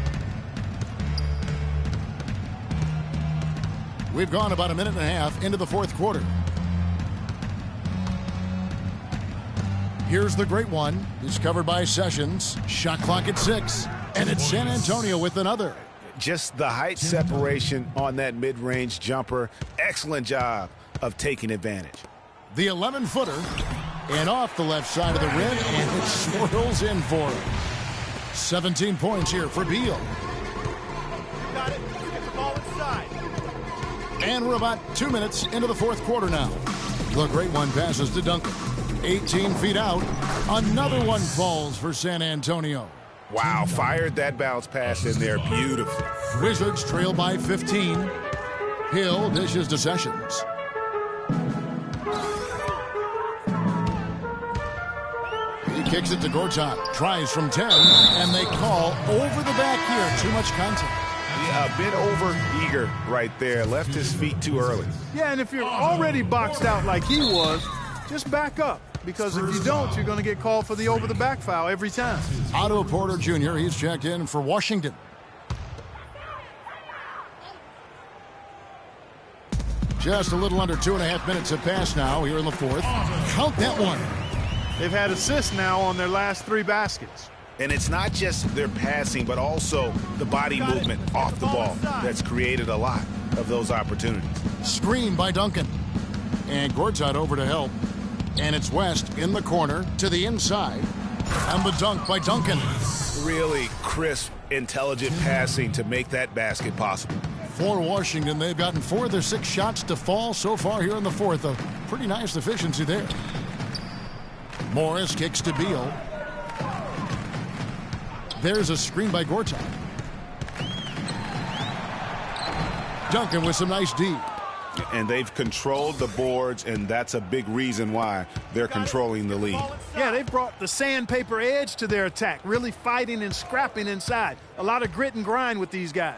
We've gone about a minute and a half into the 4th quarter. Here's the great one. He's covered by Sessions. Shot clock at 6. And it's San Antonio with another. Just the height separation on that mid-range jumper. Excellent job of taking advantage. The 11-footer. And off the left side of the rim. And it swirls in for him. 17 points here for Beal. Got it. Get the ball inside. And we're about 2 minutes into the 4th quarter now. The great one passes to Duncan. 18 feet out. Another one falls for San Antonio. Wow, fired that bounce pass in there beautifully. Wizards trail by 15. Hill dishes to Sessions. He kicks it to Gortat. Tries from 10. And they call over the back here. Too much contact. Yeah, a bit over-eager right there. Left his feet too early. Yeah, and if you're already boxed out like he was, just back up. Because if you don't, you're going to get called for the over-the-back foul every time. Otto Porter Jr., he's checked in for Washington. Just a little under 2.5 minutes have passed now here in the 4th. Count that one. They've had assists now on their last 3 baskets. And it's not just their passing, but also the body movement off the ball that's created a lot of those opportunities. Screen by Duncan. And Gortat over to help. And it's West in the corner to the inside. And the dunk by Duncan. Really crisp, intelligent passing to make that basket possible. For Washington, they've gotten 4 of their 6 shots to fall so far here in the 4th. A pretty nice efficiency there. Morris kicks to Beal. There's a screen by Gortat. Duncan with some nice D. And they've controlled the boards, and that's a big reason why they're controlling the lead. Yeah, they've brought the sandpaper edge to their attack, really fighting and scrapping inside. A lot of grit and grind with these guys.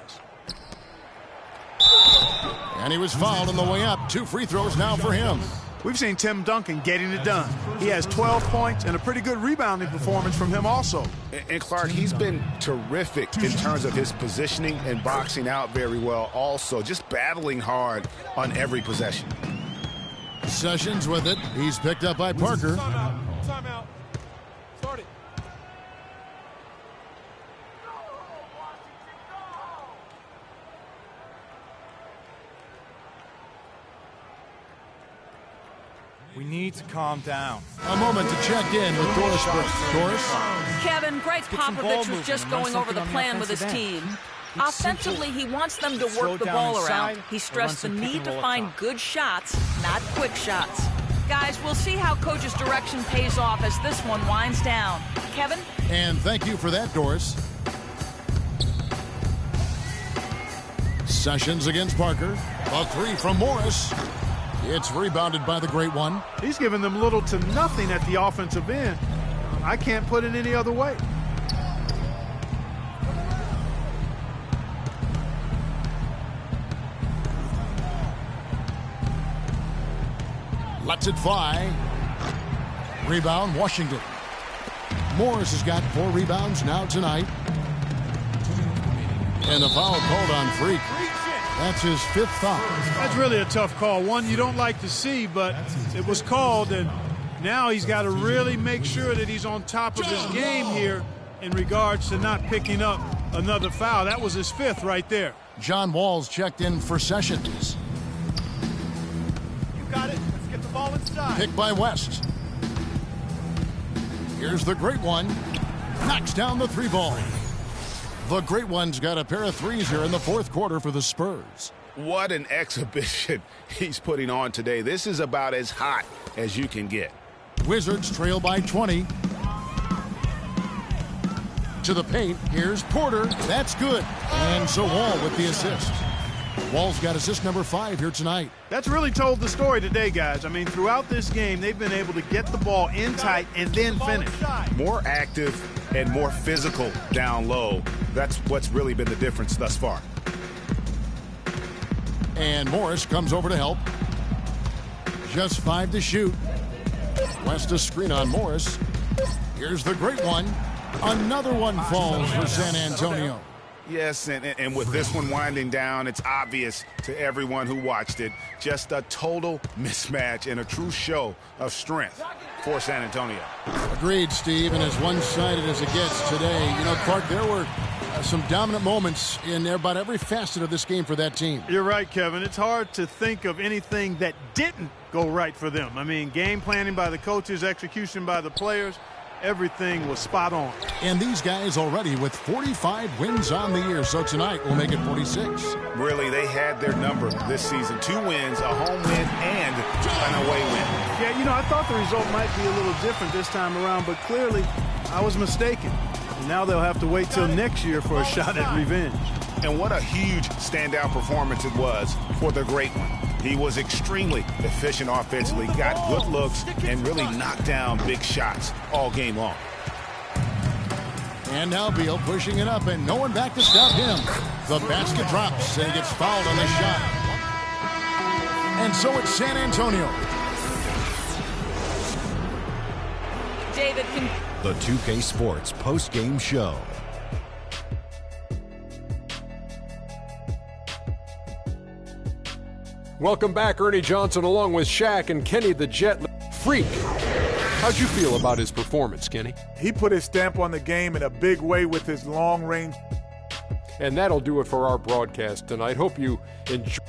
And he was fouled on the way up. 2 free throws now for him. We've seen Tim Duncan getting it done. He has 12 points and a pretty good rebounding performance from him also. And Clark, he's been terrific in terms of his positioning and boxing out very well also. Just battling hard on every possession. Sessions with it. He's picked up by Parker. Timeout. Start it. We need to calm down. A moment to check in with Doris Brooks. Doris? Kevin, Greg some ball Popovich was movement just and run going over the something on the plan with his offensive team. end. It's Offensively, simple. he wants them to Slow work the down ball inside around. He or stressed the run some pick need and to roll up find top. good shots, not quick shots. Guys, we'll see how Coach's direction pays off as this one winds down. Kevin? And thank you for that, Doris. Sessions against Parker. A 3 from Morris. It's rebounded by the great one. He's giving them little to nothing at the offensive end. I can't put it any other way. Lets it fly. Rebound, Washington. Morris has got 4 rebounds now tonight. And a foul called on Freak. That's his 5th foul. That's really a tough call. One you don't like to see, but it was called, and now he's got to really make sure that he's on top of his game here in regards to not picking up another foul. That was his 5th right there. John Wall's checked in for Sessions. You got it. Let's get the ball inside. Picked by West. Here's the great one. Knocks down the 3 ball. The great one's got a pair of 3s here in the 4th quarter for the Spurs. What an exhibition he's putting on today. This is about as hot as you can get. Wizards trail by 20. To the paint. Here's Porter. That's good. And so Wall with the assist. Wall's got assist number 5 here tonight. That's really told the story today, guys. I mean, throughout this game, they've been able to get the ball in tight and then finish. More active and more physical down low. That's what's really been the difference thus far. And Morris comes over to help. Just 5 to shoot. West a screen on Morris. Here's the great one. Another one falls for San Antonio. Yes, and with this one winding down, it's obvious to everyone who watched it. Just a total mismatch and a true show of strength for San Antonio. Agreed, Steve, and as one-sided as it gets today. You know, Clark, there were some dominant moments in about every facet of this game for that team. You're right, Kevin. It's hard to think of anything that didn't go right for them. I mean, game planning by the coaches, execution by the players. Everything was spot on. And these guys already with 45 wins on the year, so tonight we'll make it 46. Really, they had their number this season. 2 wins, a home win, and an away win. Yeah, you know, I thought the result might be a little different this time around, but clearly I was mistaken. And now they'll have to wait till next year for a shot at revenge. And what a huge standout performance it was for the great one. He was extremely efficient offensively, got good looks, and really knocked down big shots all game long. And now Beal pushing it up, and no one back to stop him. The basket drops, and he gets fouled on the shot. And so it's San Antonio. David can... The 2K Sports post-game show. Welcome back, Ernie Johnson, along with Shaq and Kenny the Jet Freak. How'd you feel about his performance, Kenny? He put his stamp on the game in a big way with his long range. And that'll do it for our broadcast tonight. Hope you enjoy.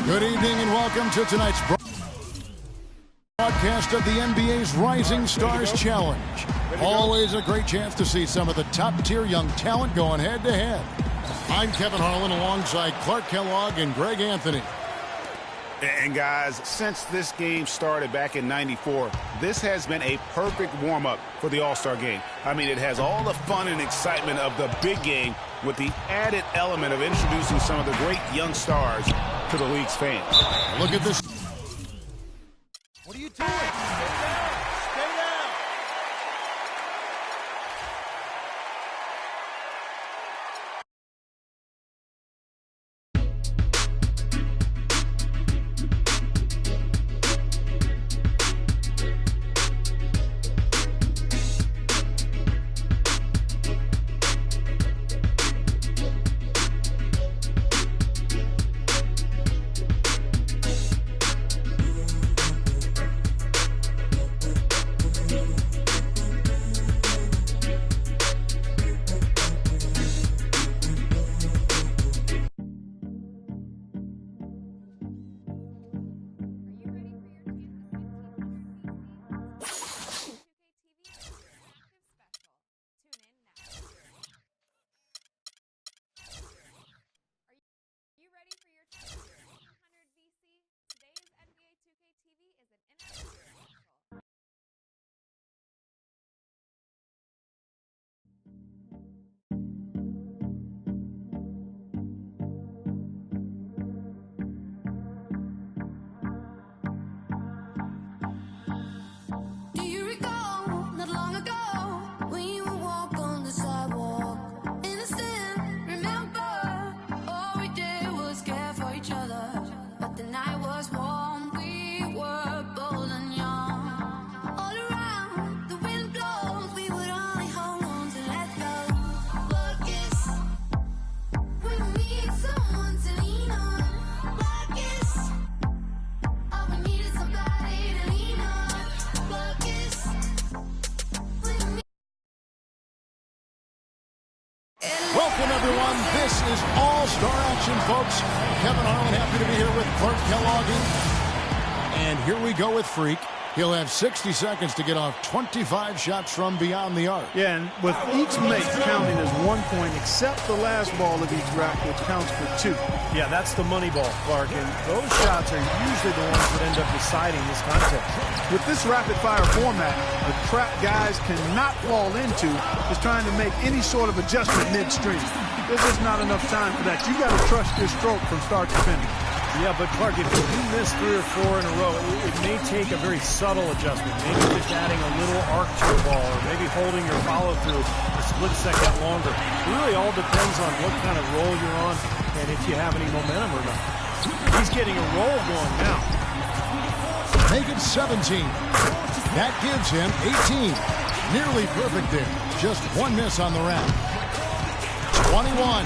Good evening and welcome to tonight's broadcast of the NBA's Rising Stars Challenge. Always a great chance to see some of the top-tier young talent going head-to-head. I'm Kevin Harlan alongside Clark Kellogg and Greg Anthony. And guys, since this game started back in '94, this has been a perfect warm-up for the All-Star game. I mean, it has all the fun and excitement of the big game with the added element of introducing some of the great young stars to the league's fans. Look at this. What are you doing? Stay down. Stay down. Welcome, everyone. This is All-Star action, folks. Kevin Harlan, happy to be here with Clark Kellogg. And here we go with Freak. He'll have 60 seconds to get off 25 shots from beyond the arc. Yeah, and with each make counting as 1 point, except the last ball of each rack, which counts for 2. Yeah, that's the money ball, Clark, and those shots are usually the ones that end up deciding this contest. With this rapid-fire format, the trap guys cannot fall into is trying to make any sort of adjustment midstream. There's just not enough time for that. You got to trust your stroke from start to finish. Yeah, but Clark, if you miss 3 or 4 in a row, it may take a very subtle adjustment. Maybe just adding a little arc to your ball, or maybe holding your follow-through a split second longer. It really all depends on what kind of roll you're on and if you have any momentum or not. He's getting a roll going now. Make it 17. That gives him 18. Nearly perfect there. Just 1 miss on the round. 21,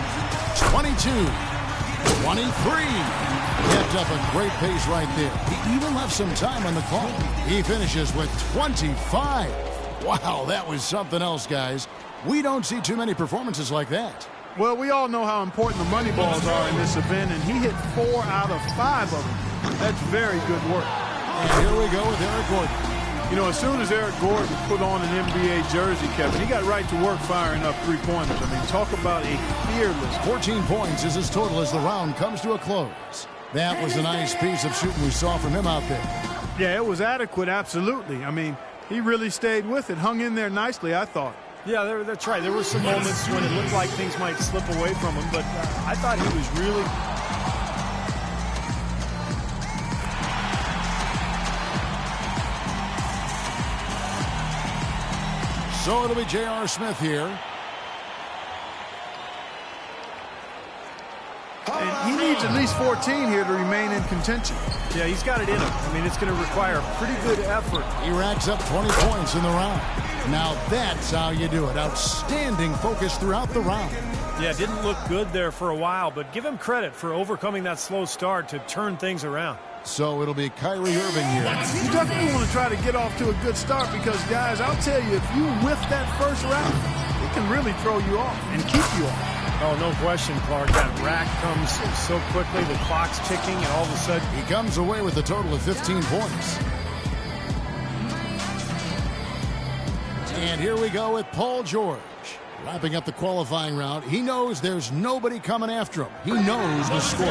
22, 23. Kept up a great pace right there. He even left some time on the clock. He finishes with 25. Wow, that was something else, guys. We don't see too many performances like that. Well, we all know how important the money balls are in this event, and he hit 4 out of 5 of them. That's very good work. And here we go with Eric Gordon. You know, as soon as Eric Gordon put on an NBA jersey, Kevin, he got right to work firing up three-pointers. I mean, talk about a fearless. 14 points is his total as the round comes to a close. That was a nice piece of shooting we saw from him out there. Yeah, it was adequate, absolutely. I mean, he really stayed with it, hung in there nicely, I thought. Yeah, that's right. There were some moments when it looked like things might slip away from him, but I thought he was really... So it'll be J.R. Smith here. And he needs at least 14 here to remain in contention. Yeah, he's got it in him. I mean, it's going to require pretty good effort. He racks up 20 points in the round. Now that's how you do it. Outstanding focus throughout the round. Yeah, it didn't look good there for a while, but give him credit for overcoming that slow start to turn things around. So it'll be Kyrie Irving here. You definitely want to try to get off to a good start because, guys, I'll tell you, if you whiff that first round, it can really throw you off and keep you off. Oh, no question, Clark. That rack comes so quickly, the clock's ticking, and all of a sudden he comes away with a total of 15 points. And here we go with Paul George. Wrapping up the qualifying round, he knows there's nobody coming after him. He knows the score.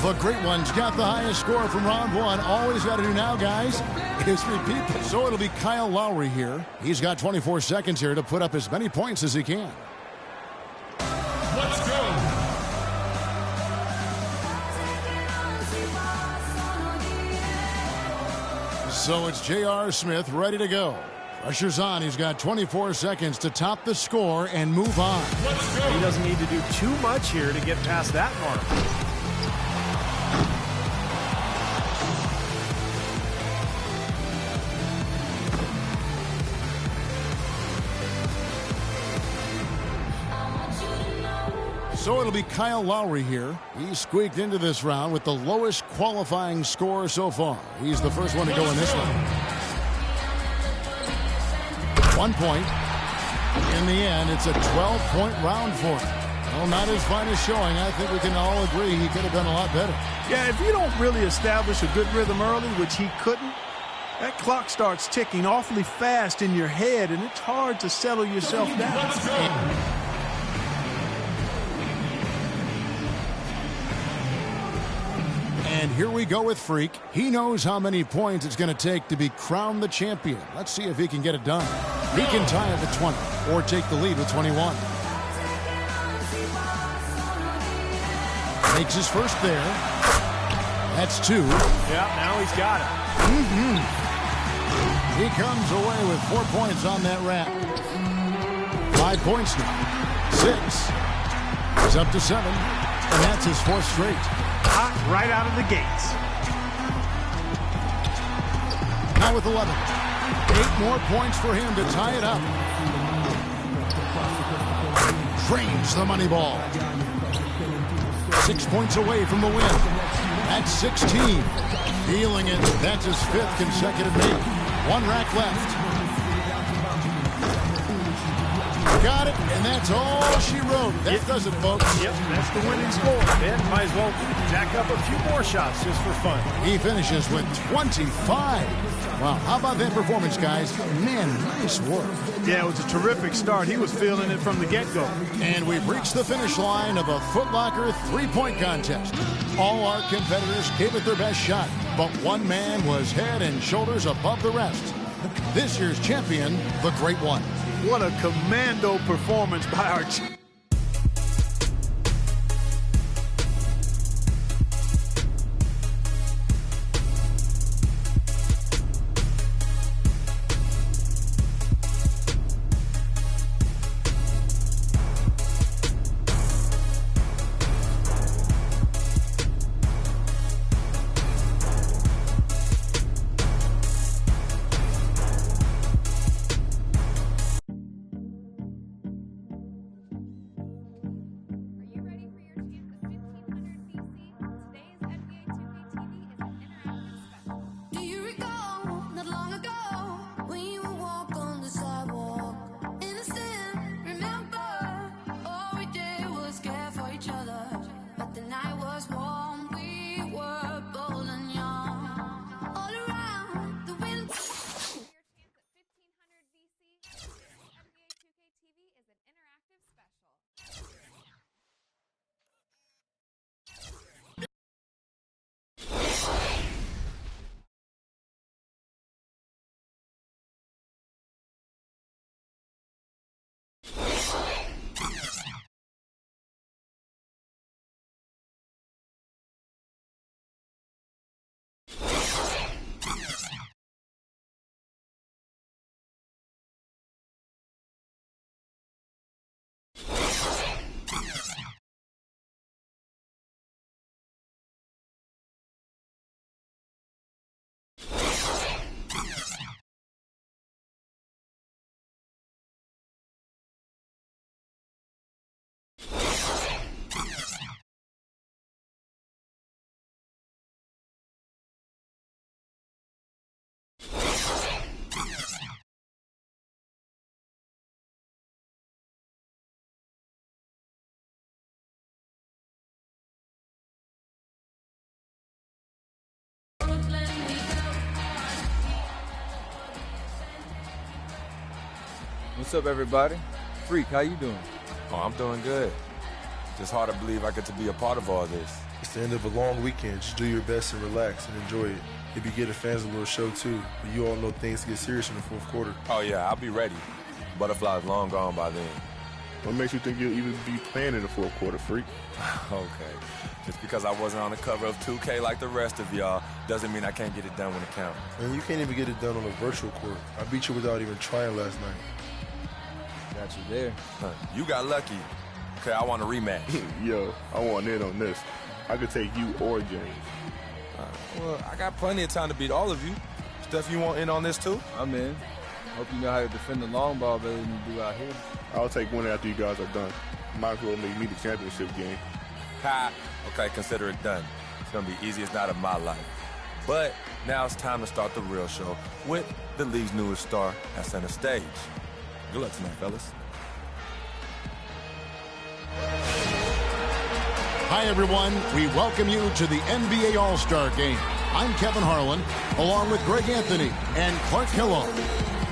The Great One's got the highest score from round one. All he's got to do now, guys, is repeat. So it'll be Kyle Lowry here. He's got 24 seconds here to put up as many points as he can. Let's go. So it's J.R. Smith ready to go. Pressure's on. He's got 24 seconds to top the score and move on. Let's go. he doesn't need to do too much here to get past that mark. So it'll be Kyle Lowry here. He squeaked into this round with the lowest qualifying score so far. He's the first one to go in this one. 1 point. In the end, it's a 12-point round for him. Well, not his finest showing. I think we can all agree he could have done a lot better. Yeah, if you don't really establish a good rhythm early, which he couldn't, that clock starts ticking awfully fast in your head, and it's hard to settle yourself down. Let's go. And here we go with Freak. He knows how many points it's going to take to be crowned the champion. Let's see if he can get it done. He can tie it with 20 or take the lead with 21. Makes his first there. That's 2. Yeah, now he's got it. He comes away with 4 points on that wrap. 5 points now. 6. He's up to 7. And that's his 4th straight. Hot right out of the gates. Now with 11. 8 more points for him to tie it up. Drains the money ball. 6 points away from the win. That's 16. Feeling it. That's his 5th consecutive make. 1 rack left. Got it, and that's all she wrote. That does it, folks. Yep, that's the winning score. And might as well jack up a few more shots just for fun. He finishes with 25. Wow, how about that performance, guys? Man, nice work. Yeah, it was a terrific start. He was feeling it from the get-go. And we've reached the finish line of a Foot Locker three-point contest. All our competitors gave it their best shot, but one man was head and shoulders above the rest. This year's champion, the Great One. What a commando performance by our team. What's up, everybody? Freak, how you doing? Oh, I'm doing good. Just hard to believe I get to be a part of all this. It's the end of a long weekend. Just do your best and relax and enjoy it. If you get the fans a little show, too. But you all know things get serious in the fourth quarter. Oh, yeah, I'll be ready. Butterfly's long gone by then. What makes you think you'll even be playing in the fourth quarter, Freak? Okay. Just because I wasn't on the cover of 2K like the rest of y'all doesn't mean I can't get it done when it counts. And you can't even get it done on a virtual court. I beat you without even trying last night. Got you there. You got lucky. Okay, I want a rematch. Yo, I want in on this. I could take you or James. Well, I got plenty of time to beat all of you. Steph, you want in on this too? I'm in. Hope you know how to defend the long ball better than you do out here. I'll take one after you guys are done. Might as well make me the championship game. Ha! Okay, consider it done. It's gonna be easiest night of my life. But now it's time to start the real show with the league's newest star at center stage. Good luck tonight, fellas. Hi, everyone. We welcome you to the NBA All-Star Game. I'm Kevin Harlan, along with Greg Anthony and Clark Kellogg.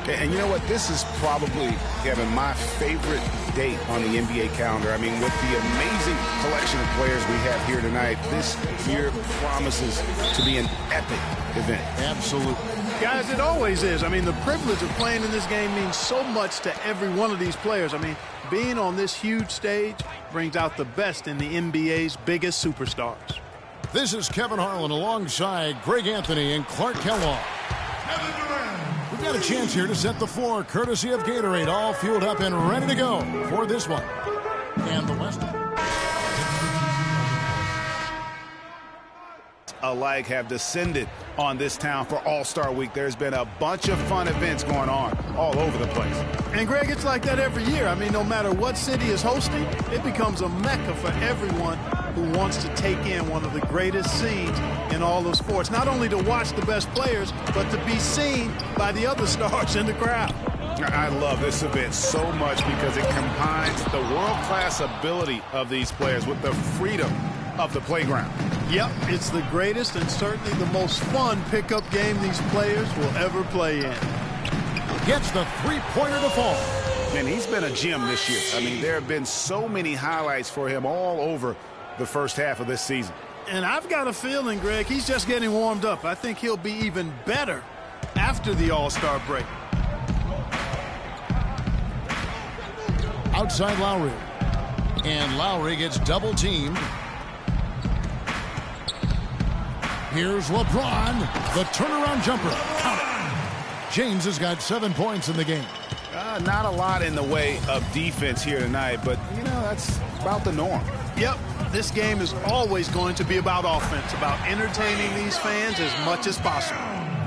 And you know what? This is probably, Kevin, my favorite date on the NBA calendar. I mean, with the amazing collection of players we have here tonight, this year promises to be an epic event. Absolutely. Guys, it always is. I mean, the privilege of playing in this game means so much to every one of these players. I mean, being on this huge stage brings out the best in the NBA's biggest superstars. This is Kevin Harlan alongside Greg Anthony and Clark Kellogg. We've got a chance here to set the floor, courtesy of Gatorade, all fueled up and ready to go for this one. And the West alike have descended on this town for All-Star Week. There's been a bunch of fun events going on all over the place. And, Greg, it's like that every year. I mean, no matter what city is hosting, it becomes a mecca for everyone who wants to take in one of the greatest scenes in all of sports. Not only to watch the best players, but to be seen by the other stars in the crowd. I love this event so much because it combines the world-class ability of these players with the freedom of the playground. Yep, it's the greatest and certainly the most fun pickup game these players will ever play in. Gets the three-pointer to fall. And he's been a gem this year. I mean, there have been so many highlights for him all over the first half of this season. And I've got a feeling, Greg, he's just getting warmed up. I think he'll be even better after the All-Star break. Outside Lowry. And Lowry gets double-teamed. Here's LeBron, the turnaround jumper. Count it. James has got 7 points in the game. Not a lot in the way of defense here tonight, but, you know, that's about the norm. Yep, this game is always going to be about offense, about entertaining these fans as much as possible.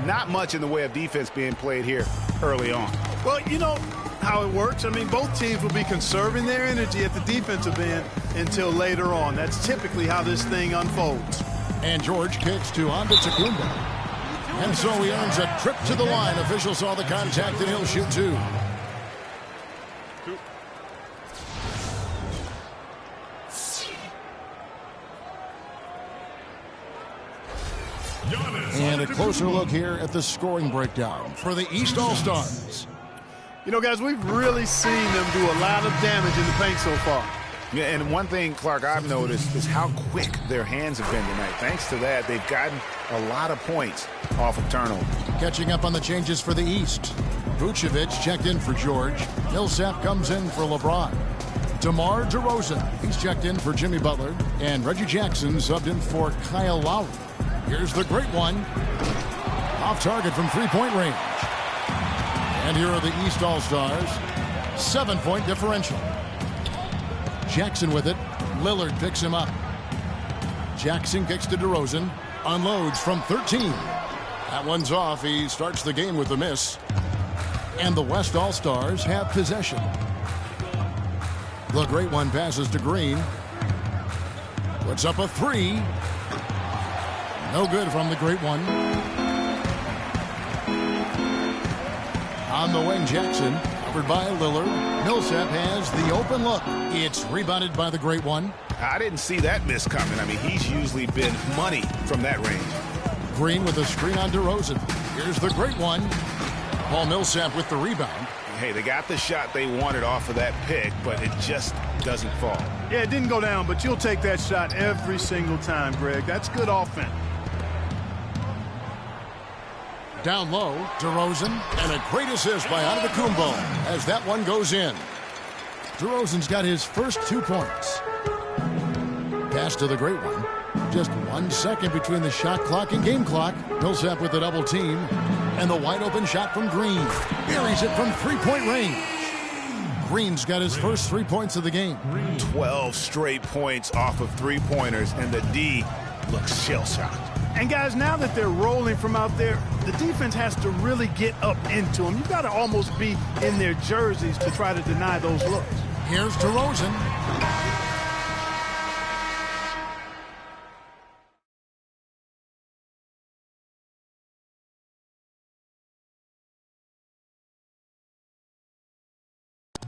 Not much in the way of defense being played here early on. Well, you know how it works. I mean, both teams will be conserving their energy at the defensive end until later on. That's typically how this thing unfolds. And George kicks to Antetokounmpo. And so he earns a trip to the line. Officials saw the contact, and he'll shoot two. And a closer look here at the scoring breakdown for the East All-Stars. You know, guys, we've really seen them do a lot of damage in the paint so far. Yeah, and one thing, Clark, I've noticed is how quick their hands have been tonight. Thanks to that, they've gotten a lot of points off of turnover. Catching up on the changes for the East. Vucevic checked in for George. Millsap comes in for LeBron. DeMar DeRozan, he's checked in for Jimmy Butler. And Reggie Jackson subbed in for Kyle Lowry. Here's the great one. Off target from three-point range. And here are the East All-Stars. 7-point differential. Jackson with it. Lillard picks him up. Jackson kicks to DeRozan. Unloads from 13. That one's off. He starts the game with a miss. And the West All-Stars have possession. The great one passes to Green. Puts up a three. No good from the great one. On the wing, Jackson, covered by Lillard. Millsap has the open look. It's rebounded by the great one. I didn't see that miss coming. I mean, he's usually been money from that range. Green with a screen on DeRozan. Here's the great one. Paul Millsap with the rebound. Hey, they got the shot they wanted off of that pick, but it just doesn't fall. Yeah, it didn't go down, but you'll take that shot every single time, Greg. That's good offense. Down low, DeRozan, and a great assist by Antetokounmpo as that one goes in. DeRozan's got his first 2 points. Pass to the great one. Just 1 second between the shot clock and game clock. Millsap with the double team. And the wide open shot from Green. Buries it from three-point range. Green's got his first 3 points of the game. 12 straight points off of three-pointers, and the D looks shell-shocked. And guys, now that they're rolling from out there, the defense has to really get up into them. You've got to almost be in their jerseys to try to deny those looks. Here's DeRozan.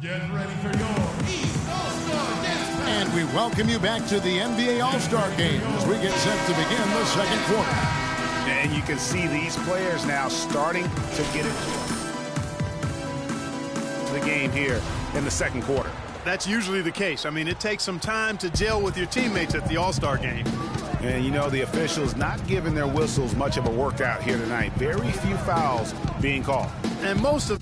Get ready for your East All-Star Dance Pack. And we welcome you back to the NBA All-Star Game as we get set to begin the second quarter. And you can see these players now starting to get into the game here in the second quarter. That's usually the case. I mean, it takes some time to gel with your teammates at the All-Star Game. And, you know, the officials not giving their whistles much of a workout here tonight. Very few fouls being called. And most of...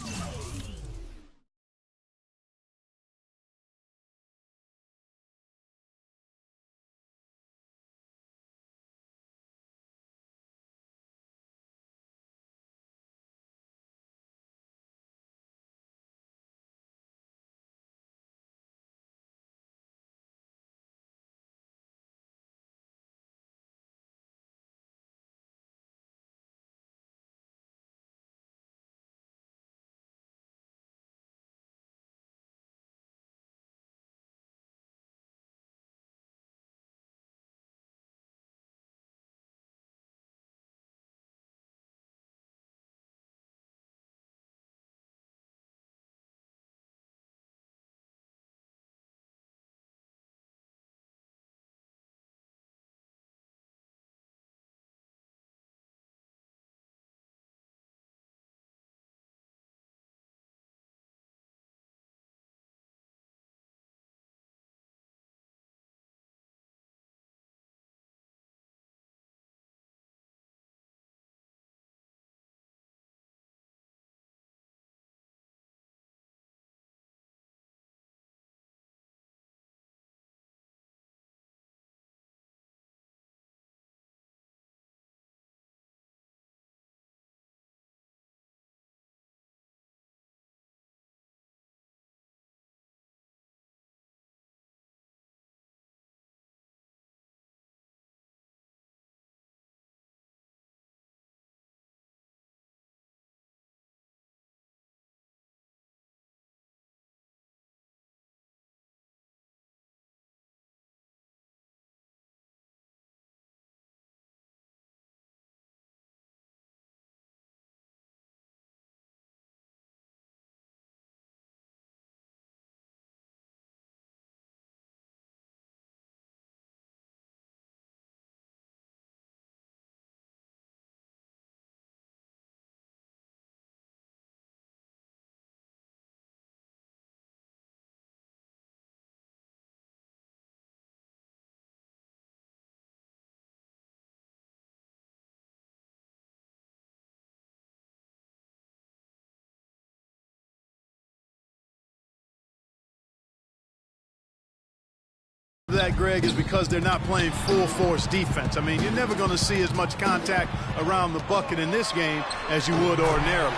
that, Greg, is because they're not playing full force defense. I mean, you're never going to see as much contact around the bucket in this game as you would ordinarily.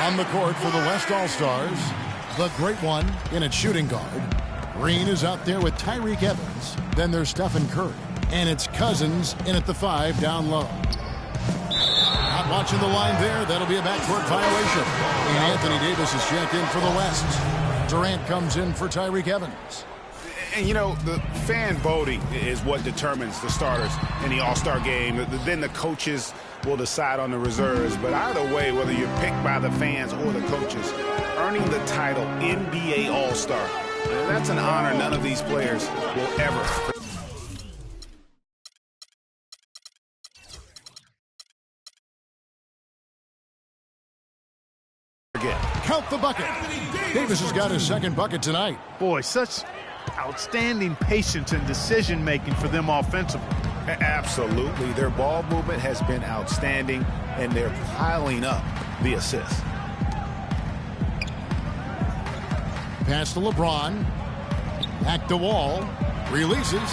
On the court for the West All-Stars, the great one in at shooting guard. Green is out there with Tyreek Evans. Then there's Stephen Curry. And it's Cousins in at the 5 down low. Not watching the line there. That'll be a backcourt violation. And Anthony Davis is checked in for the West. Durant comes in for Tyreek Evans. And, you know, the fan voting is what determines the starters in the All-Star game. Then the coaches will decide on the reserves. But either way, whether you're picked by the fans or the coaches, earning the title NBA All-Star, that's an honor none of these players will ever forget. count the bucket. Davis has got his second bucket tonight. Boy, such outstanding patience and decision-making for them offensively. Absolutely. Their ball movement has been outstanding, and they're piling up the assists. Pass to LeBron. Back to Wall. Releases.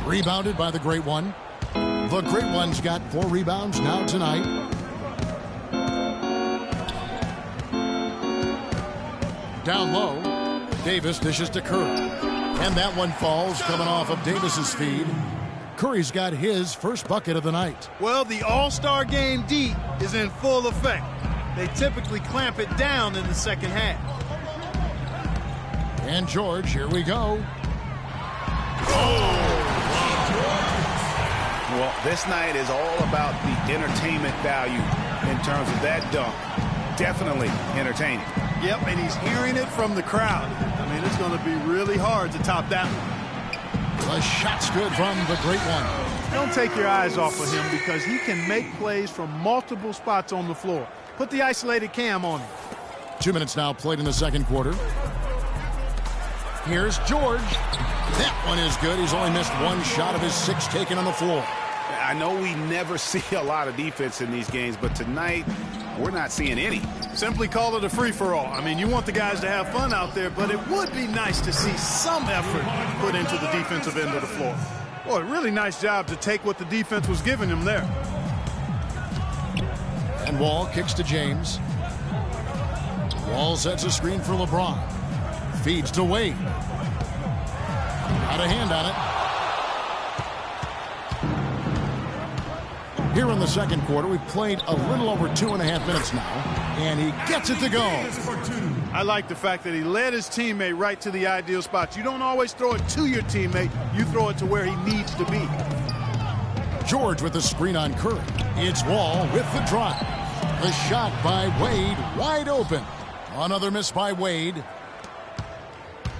Rebounded by the Great One. The Great One's got 4 rebounds now tonight. Down low. Davis dishes to Curry. And that one falls coming off of Davis's feed. Curry's got his first bucket of the night. Well, the All-Star Game D is in full effect. They typically clamp it down in the second half. And George, here we go. Well, this night is all about the entertainment value in terms of that dunk. Definitely entertaining. Yep, and he's hearing it from the crowd. I mean, it's going to be really hard to top that one. The shot's good from the Great One. Don't take your eyes off of him because he can make plays from multiple spots on the floor. Put the isolated cam on him. 2 minutes now played in the second quarter. Here's George. That one is good. He's only missed 1 shot of his 6 taken on the floor. I know we never see a lot of defense in these games, but tonight we're not seeing any. Simply call it a free-for-all. I mean, you want the guys to have fun out there, but it would be nice to see some effort put into the defensive end of the floor. Boy, really nice job to take what the defense was giving him there. And Wall kicks to James. Wall sets a screen for LeBron. Feeds to Wade. Got a hand on it. Here in the second quarter, we've played a little over 2.5 minutes now, and he gets it to go. I like the fact that he led his teammate right to the ideal spot. You don't always throw it to your teammate. You throw it to where he needs to be. George with the screen on Curry. It's Wall with the drive. The shot by Wade, wide open. Another miss by Wade.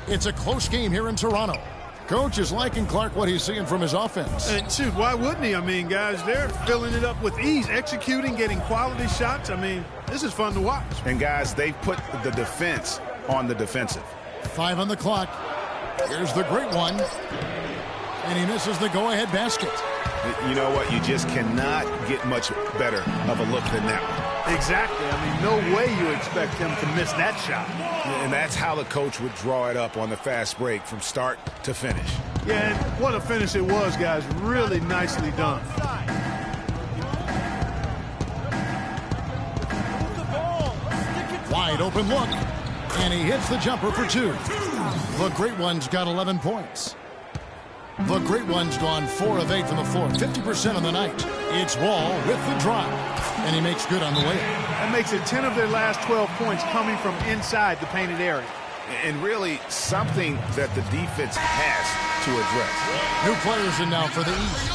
It's a close game here in Toronto. Coach is liking Clark what he's seeing from his offense. And shoot, why wouldn't he? I mean, guys, they're filling it up with ease, executing, getting quality shots. I mean, this is fun to watch. And guys, they've put the defense on the defensive. 5 on the clock. Here's the Great One. And he misses the go-ahead basket. You know what? You just cannot get much better of a look than that one. Exactly. I mean, no way you expect him to miss that shot. And that's how the coach would draw it up on the fast break from start to finish. Yeah, and what a finish it was, guys. Really nicely done. Wide open look. And he hits the jumper for 2. The Great One's got 11 points. The Great One's gone 4 of 8 from the floor, 50% on the night. It's Wall with the drive, and he makes good on the way. That makes it 10 of their last 12 points coming from inside the painted area. And really something that the defense has to address. New players in now for the East.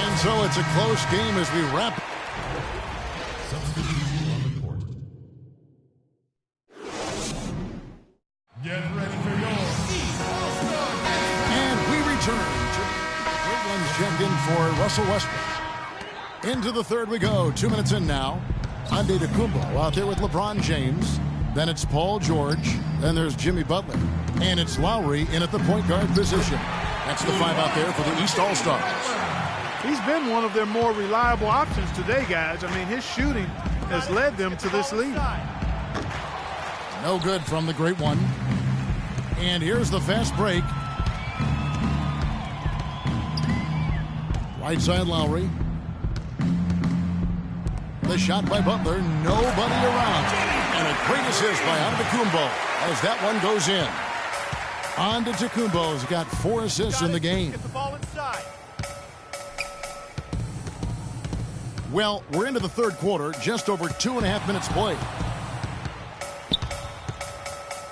And so it's a close game as we wrap. Get ready for your And we return to Great One's checked in for Russell Westbrook. Into the third we go. 2 minutes in now. Antetokounmpo out there with LeBron James. Then it's Paul George. Then there's Jimmy Butler. And it's Lowry in at the point guard position. That's the 5 out there for the East All-Stars. He's been one of their more reliable options today, guys. I mean, his shooting has led them to this lead. No good from the Great One. And here's the fast break. Right side Lowry. The shot by Butler. Nobody around. And a great assist by Antetokounmpo as that one goes in. Antetokounmpo's got 4 assists in the game. Well, we're into the third quarter. Just over 2.5 minutes played.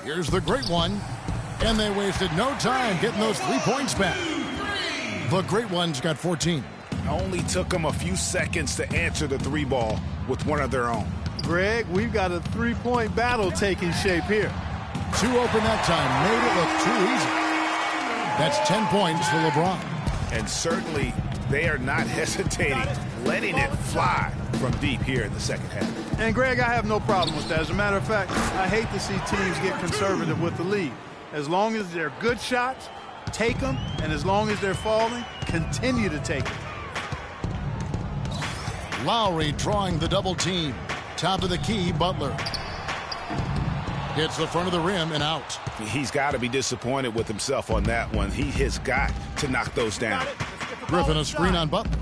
Here's the Great One. And they wasted no time getting those 3 points back. The Great One's got 14. Only took them a few seconds to answer the 3 ball with one of their own. Greg, we've got a 3-point battle taking shape here. 2 open that time. Made it look too easy. That's 10 points for LeBron. And certainly They are not hesitating, letting it fly from deep here in the second half. And, Greg, I have no problem with that. As a matter of fact, I hate to see teams get conservative with the lead. As long as they're good shots, take them, and as long as they're falling, continue to take them. Lowry drawing the double team. Top of the key, Butler. Hits the front of the rim and out. He's got to be disappointed with himself on that one. He has got to knock those down. Griffin a screen on Butler.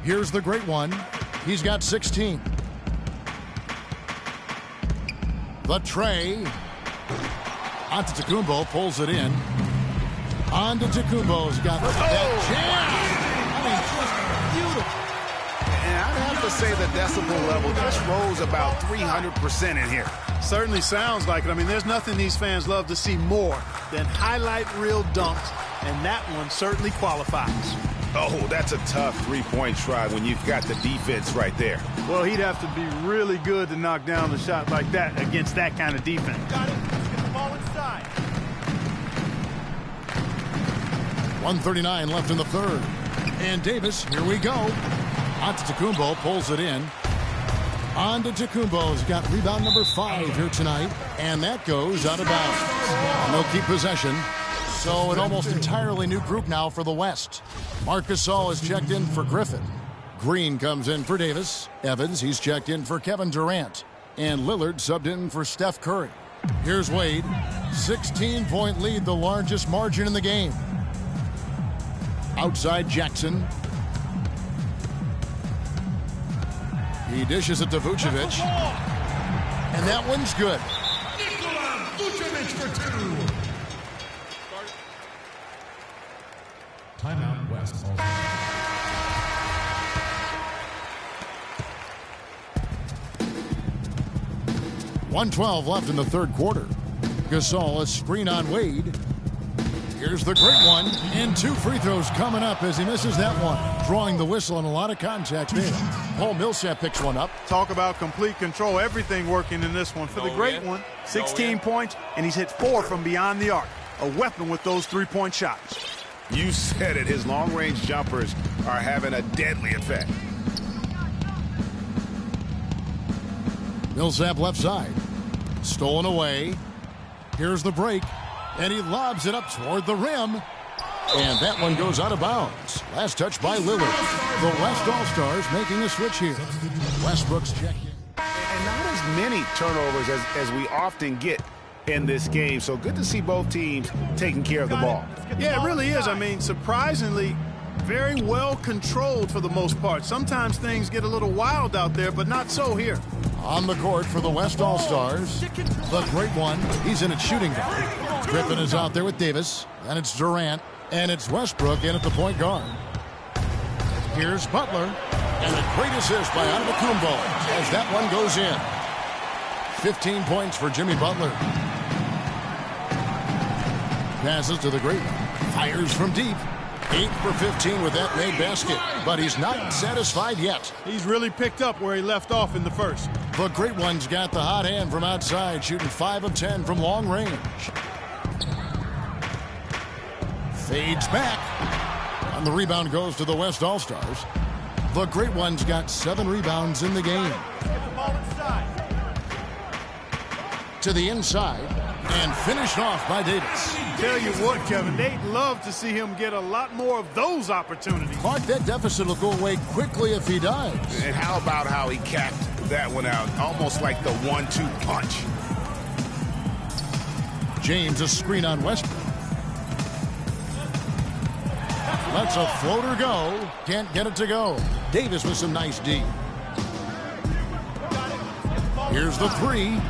Here's the great one. He's got 16. The tray. Antetokounmpo pulls it in. Antetokounmpo's got that jam. I mean, just beautiful. And I'd have to say the decibel level just rose about 300% in here. Certainly sounds like it. I mean, there's nothing these fans love to see more than highlight reel dunks, and that one certainly qualifies. Oh, that's a tough three-point try when you've got the defense right there. Well, he'd have to be really good to knock down a shot like that against that kind of defense. Got it. Let's get the ball inside. 1:39 left in the third. And Davis, here we go. Antetokounmpo pulls it in. Antetokounmpo's got rebound number 5 here tonight, and that goes out of bounds. No keep possession. So an almost entirely new group now for the West. Marc Gasol is checked in for Griffin. Green comes in for Davis. Evans, he's checked in for Kevin Durant. And Lillard subbed in for Steph Curry. Here's Wade. 16-point lead, the largest margin in the game. Outside Jackson. He dishes it to Vucevic. And that one's good. Nikola Vucevic for 2. Timeout West. 1:12 left in the third quarter. Gasol, a screen on Wade. Here's the great one, and 2 free throws coming up as he misses that one. Drawing the whistle and a lot of contact there. Paul Millsap picks one up. Talk about complete control. Everything working in this one. For the great one, 16 points, and he's hit 4 from beyond the arc. A weapon with those three-point shots. You said it. His long-range jumpers are having a deadly effect. Millsap left side. Stolen away. Here's the break. And he lobs it up toward the rim. And that one goes out of bounds. Last touch by Lillard. The West All-Stars making a switch here. Westbrook's check in. And not as many turnovers as we often get in this game. So good to see both teams taking care of the ball. Yeah, it really is. I mean, surprisingly, very well controlled for the most part. Sometimes things get a little wild out there, but not so here. On the court for the West All-Stars, the great one, he's in at shooting guard. Griffin is out there with Davis, and it's Durant, and it's Westbrook in at the point guard. Here's Butler, and a great assist by Antetokounmpo as that one goes in. 15 points for Jimmy Butler. Passes to the great one, fires from deep. 8 for 15 with that made basket, but he's not satisfied yet. He's really picked up where he left off in the first. The great one's got the hot hand from outside, shooting 5 of 10 from long range. Fades back. And the rebound goes to the West All-Stars. The great one's got 7 rebounds in the game. To the inside, and finished off by Davis. Tell you what, Kevin, they'd love to see him get a lot more of those opportunities. Mark, that deficit will go away quickly if he does. And how about how he capped that one out? Almost like the 1-2 punch. James, a screen on Westbrook. Lets a floater go. Can't get it to go. Davis with some nice D. Here's the 3.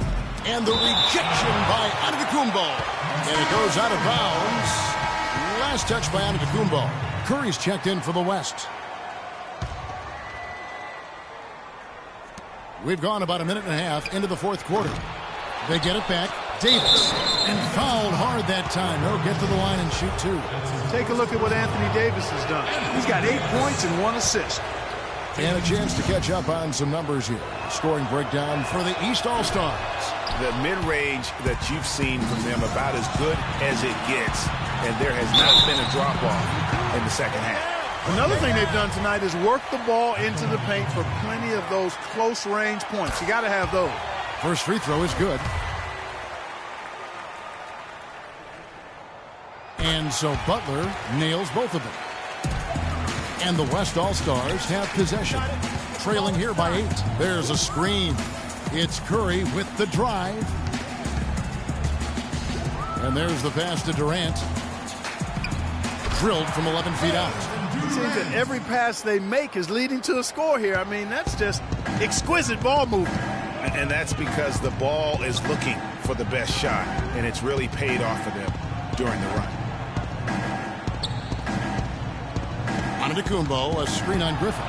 And the rejection by Antetokounmpo. And it goes out of bounds. Last touch by Antetokounmpo. Curry's checked in for the West. We've gone about a minute and a half into the fourth quarter. They get it back. Davis. And fouled hard that time. He'll get to the line and shoot 2. Take a look at what Anthony Davis has done. He's got 8 points and 1 assist. And a chance to catch up on some numbers here. Scoring breakdown for the East All-Stars. the mid-range that you've seen from them about as good as it gets, and there has not been a drop-off in the second half. Another thing they've done tonight is work the ball into the paint for plenty of those close-range points. You got to have those. First free throw is good. And so Butler nails both of them. And the West All-Stars have possession. Trailing here by 8. There's a screen. It's Curry with the drive. And there's the pass to Durant. Drilled from 11 feet out. It seems that every pass they make is leading to a score here. I mean, that's just exquisite ball movement. And that's because the ball is looking for the best shot, and it's really paid off for them during the run. Antetokounmpo, a screen on Griffin.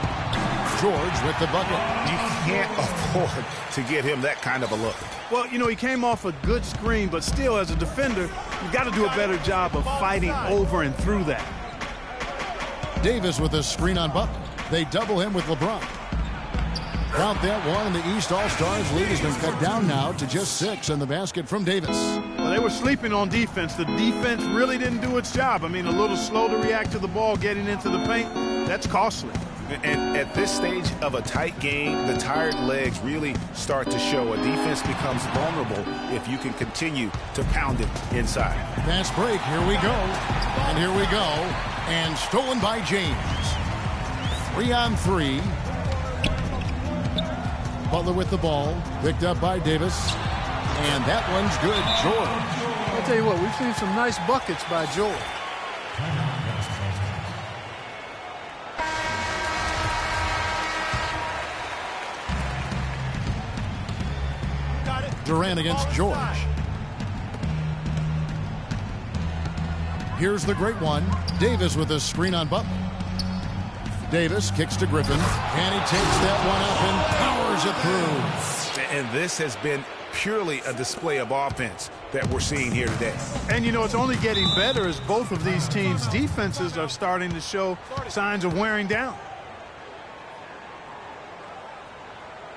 George with the bucket. You can't afford to get him that kind of a look. Well, you know, he came off a good screen, but still, as a defender, you got to do a better job of fighting over and through that. Davis with a screen on Butler. They double him with LeBron. Count that one, and the East All-Stars lead has been cut down now to just 6, and the basket from Davis. Well, they were sleeping on defense. The defense really didn't do its job. I mean, a little slow to react to the ball getting into the paint. That's costly. And at this stage of a tight game, the tired legs really start to show. A defense becomes vulnerable if you can continue to pound it inside. Fast break. Here we go. And here we go. And stolen by James. 3-on-3. Butler with the ball. Picked up by Davis. And that one's good. George. I'll tell you what, we've seen some nice buckets by George. Durant against George. Here's the great one. Davis with a screen on Butler. Davis kicks to Griffin, and he takes that one up and powers it through. And this has been purely a display of offense that we're seeing here today. And, you know, it's only getting better as both of these teams' defenses are starting to show signs of wearing down.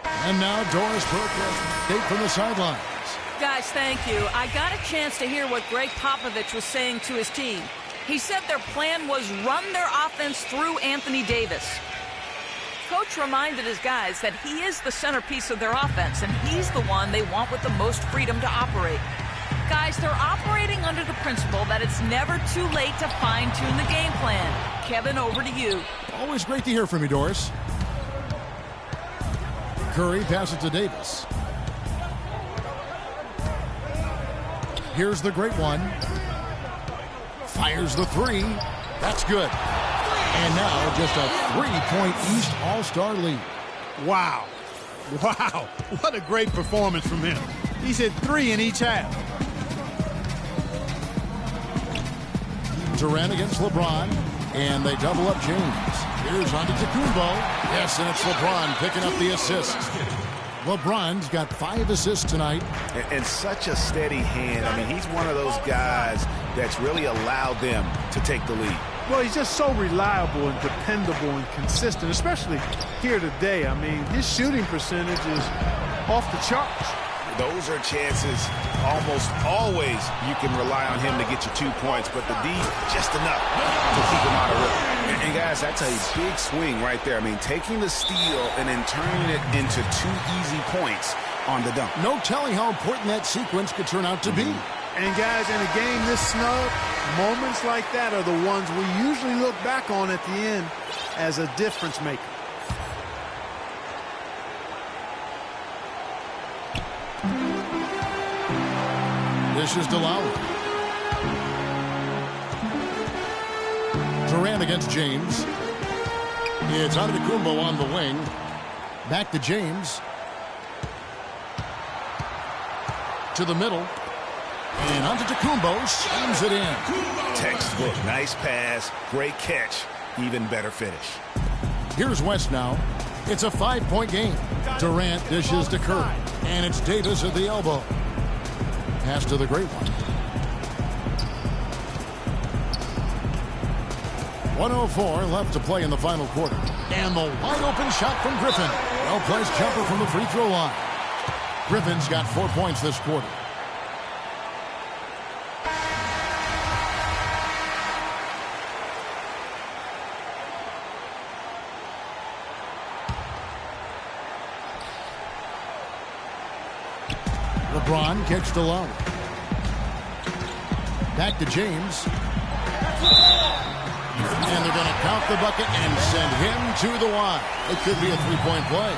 And now Doris Burke update from the sidelines. Guys, thank you. I got a chance to hear what Greg Popovich was saying to his team. He said their plan was run their offense through Anthony Davis. Coach reminded his guys that he is the centerpiece of their offense, and he's the one they want with the most freedom to operate. Guys, they're operating under the principle that it's never too late to fine-tune the game plan. Kevin, over to you. Always great to hear from you, Doris. Curry passes to Davis. Here's the great one. Fires the three. That's good. And now just a 3-point East All-Star lead. Wow. Wow. What a great performance from him. He's hit 3 in each half. Durant against LeBron. And they double up James. Here's Antetokounmpo. Yes, and it's LeBron picking up the assist. LeBron's got 5 assists tonight. And such a steady hand. I mean, he's one of those guys that's really allowed them to take the lead. Well, he's just so reliable and dependable and consistent, especially here today. I mean, his shooting percentage is off the charts. Those are chances almost always you can rely on him to get you 2 points, but the D, just enough to keep him out of rhythm. And guys, I tell you, big swing right there. I mean, taking the steal and then turning it into 2 easy points on the dunk. No telling how important that sequence could turn out to be. And guys, in a game this snug, moments like that are the ones we usually look back on at the end as a difference maker. This is Lowry. Durant against James. It's Antetokounmpo on the wing. Back to James. To the middle. And Antetokounmpo slams it in. Textbook. Nice pass. Great catch. Even better finish. Here's West now. It's a 5-point game. Durant dishes to Curry. And it's Davis at the elbow. Pass to the great one. 1:04 left to play in the final quarter. And the wide open shot from Griffin. Well-placed jumper from the free throw line. Griffin's got 4 points this quarter. LeBron kicks to Lowry. Back to James. And they're going to count the bucket and send him to the line. It could be a three-point play.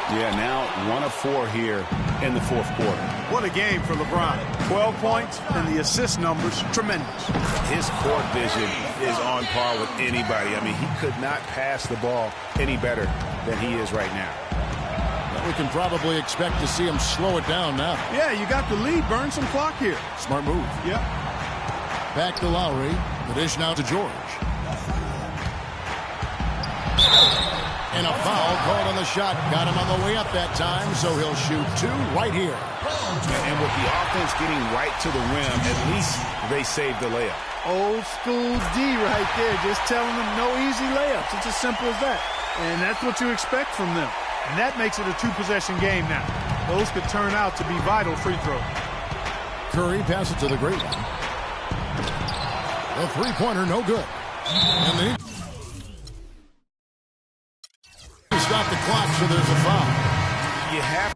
Yeah, now 1 of 4 here in the fourth quarter. What a game for LeBron. 12 points and the assist numbers, tremendous. His court vision is on par with anybody. I mean, he could not pass the ball any better than he is right now. We can probably expect to see him slow it down now. Yeah, you got the lead. Burn some clock here. Smart move. Yep. Back to Lowry. The dish now to George. And a foul called on the shot. Got him on the way up that time, so he'll shoot 2 right here. And with the offense getting right to the rim, at least they saved the layup. Old school D right there. Just telling them no easy layups. It's as simple as that. And that's what you expect from them. And that makes it a 2-possession game now. Those could turn out to be vital free throws. Curry passes to the great one. The three-pointer, no good. And they stop the clock, so there's a foul. You have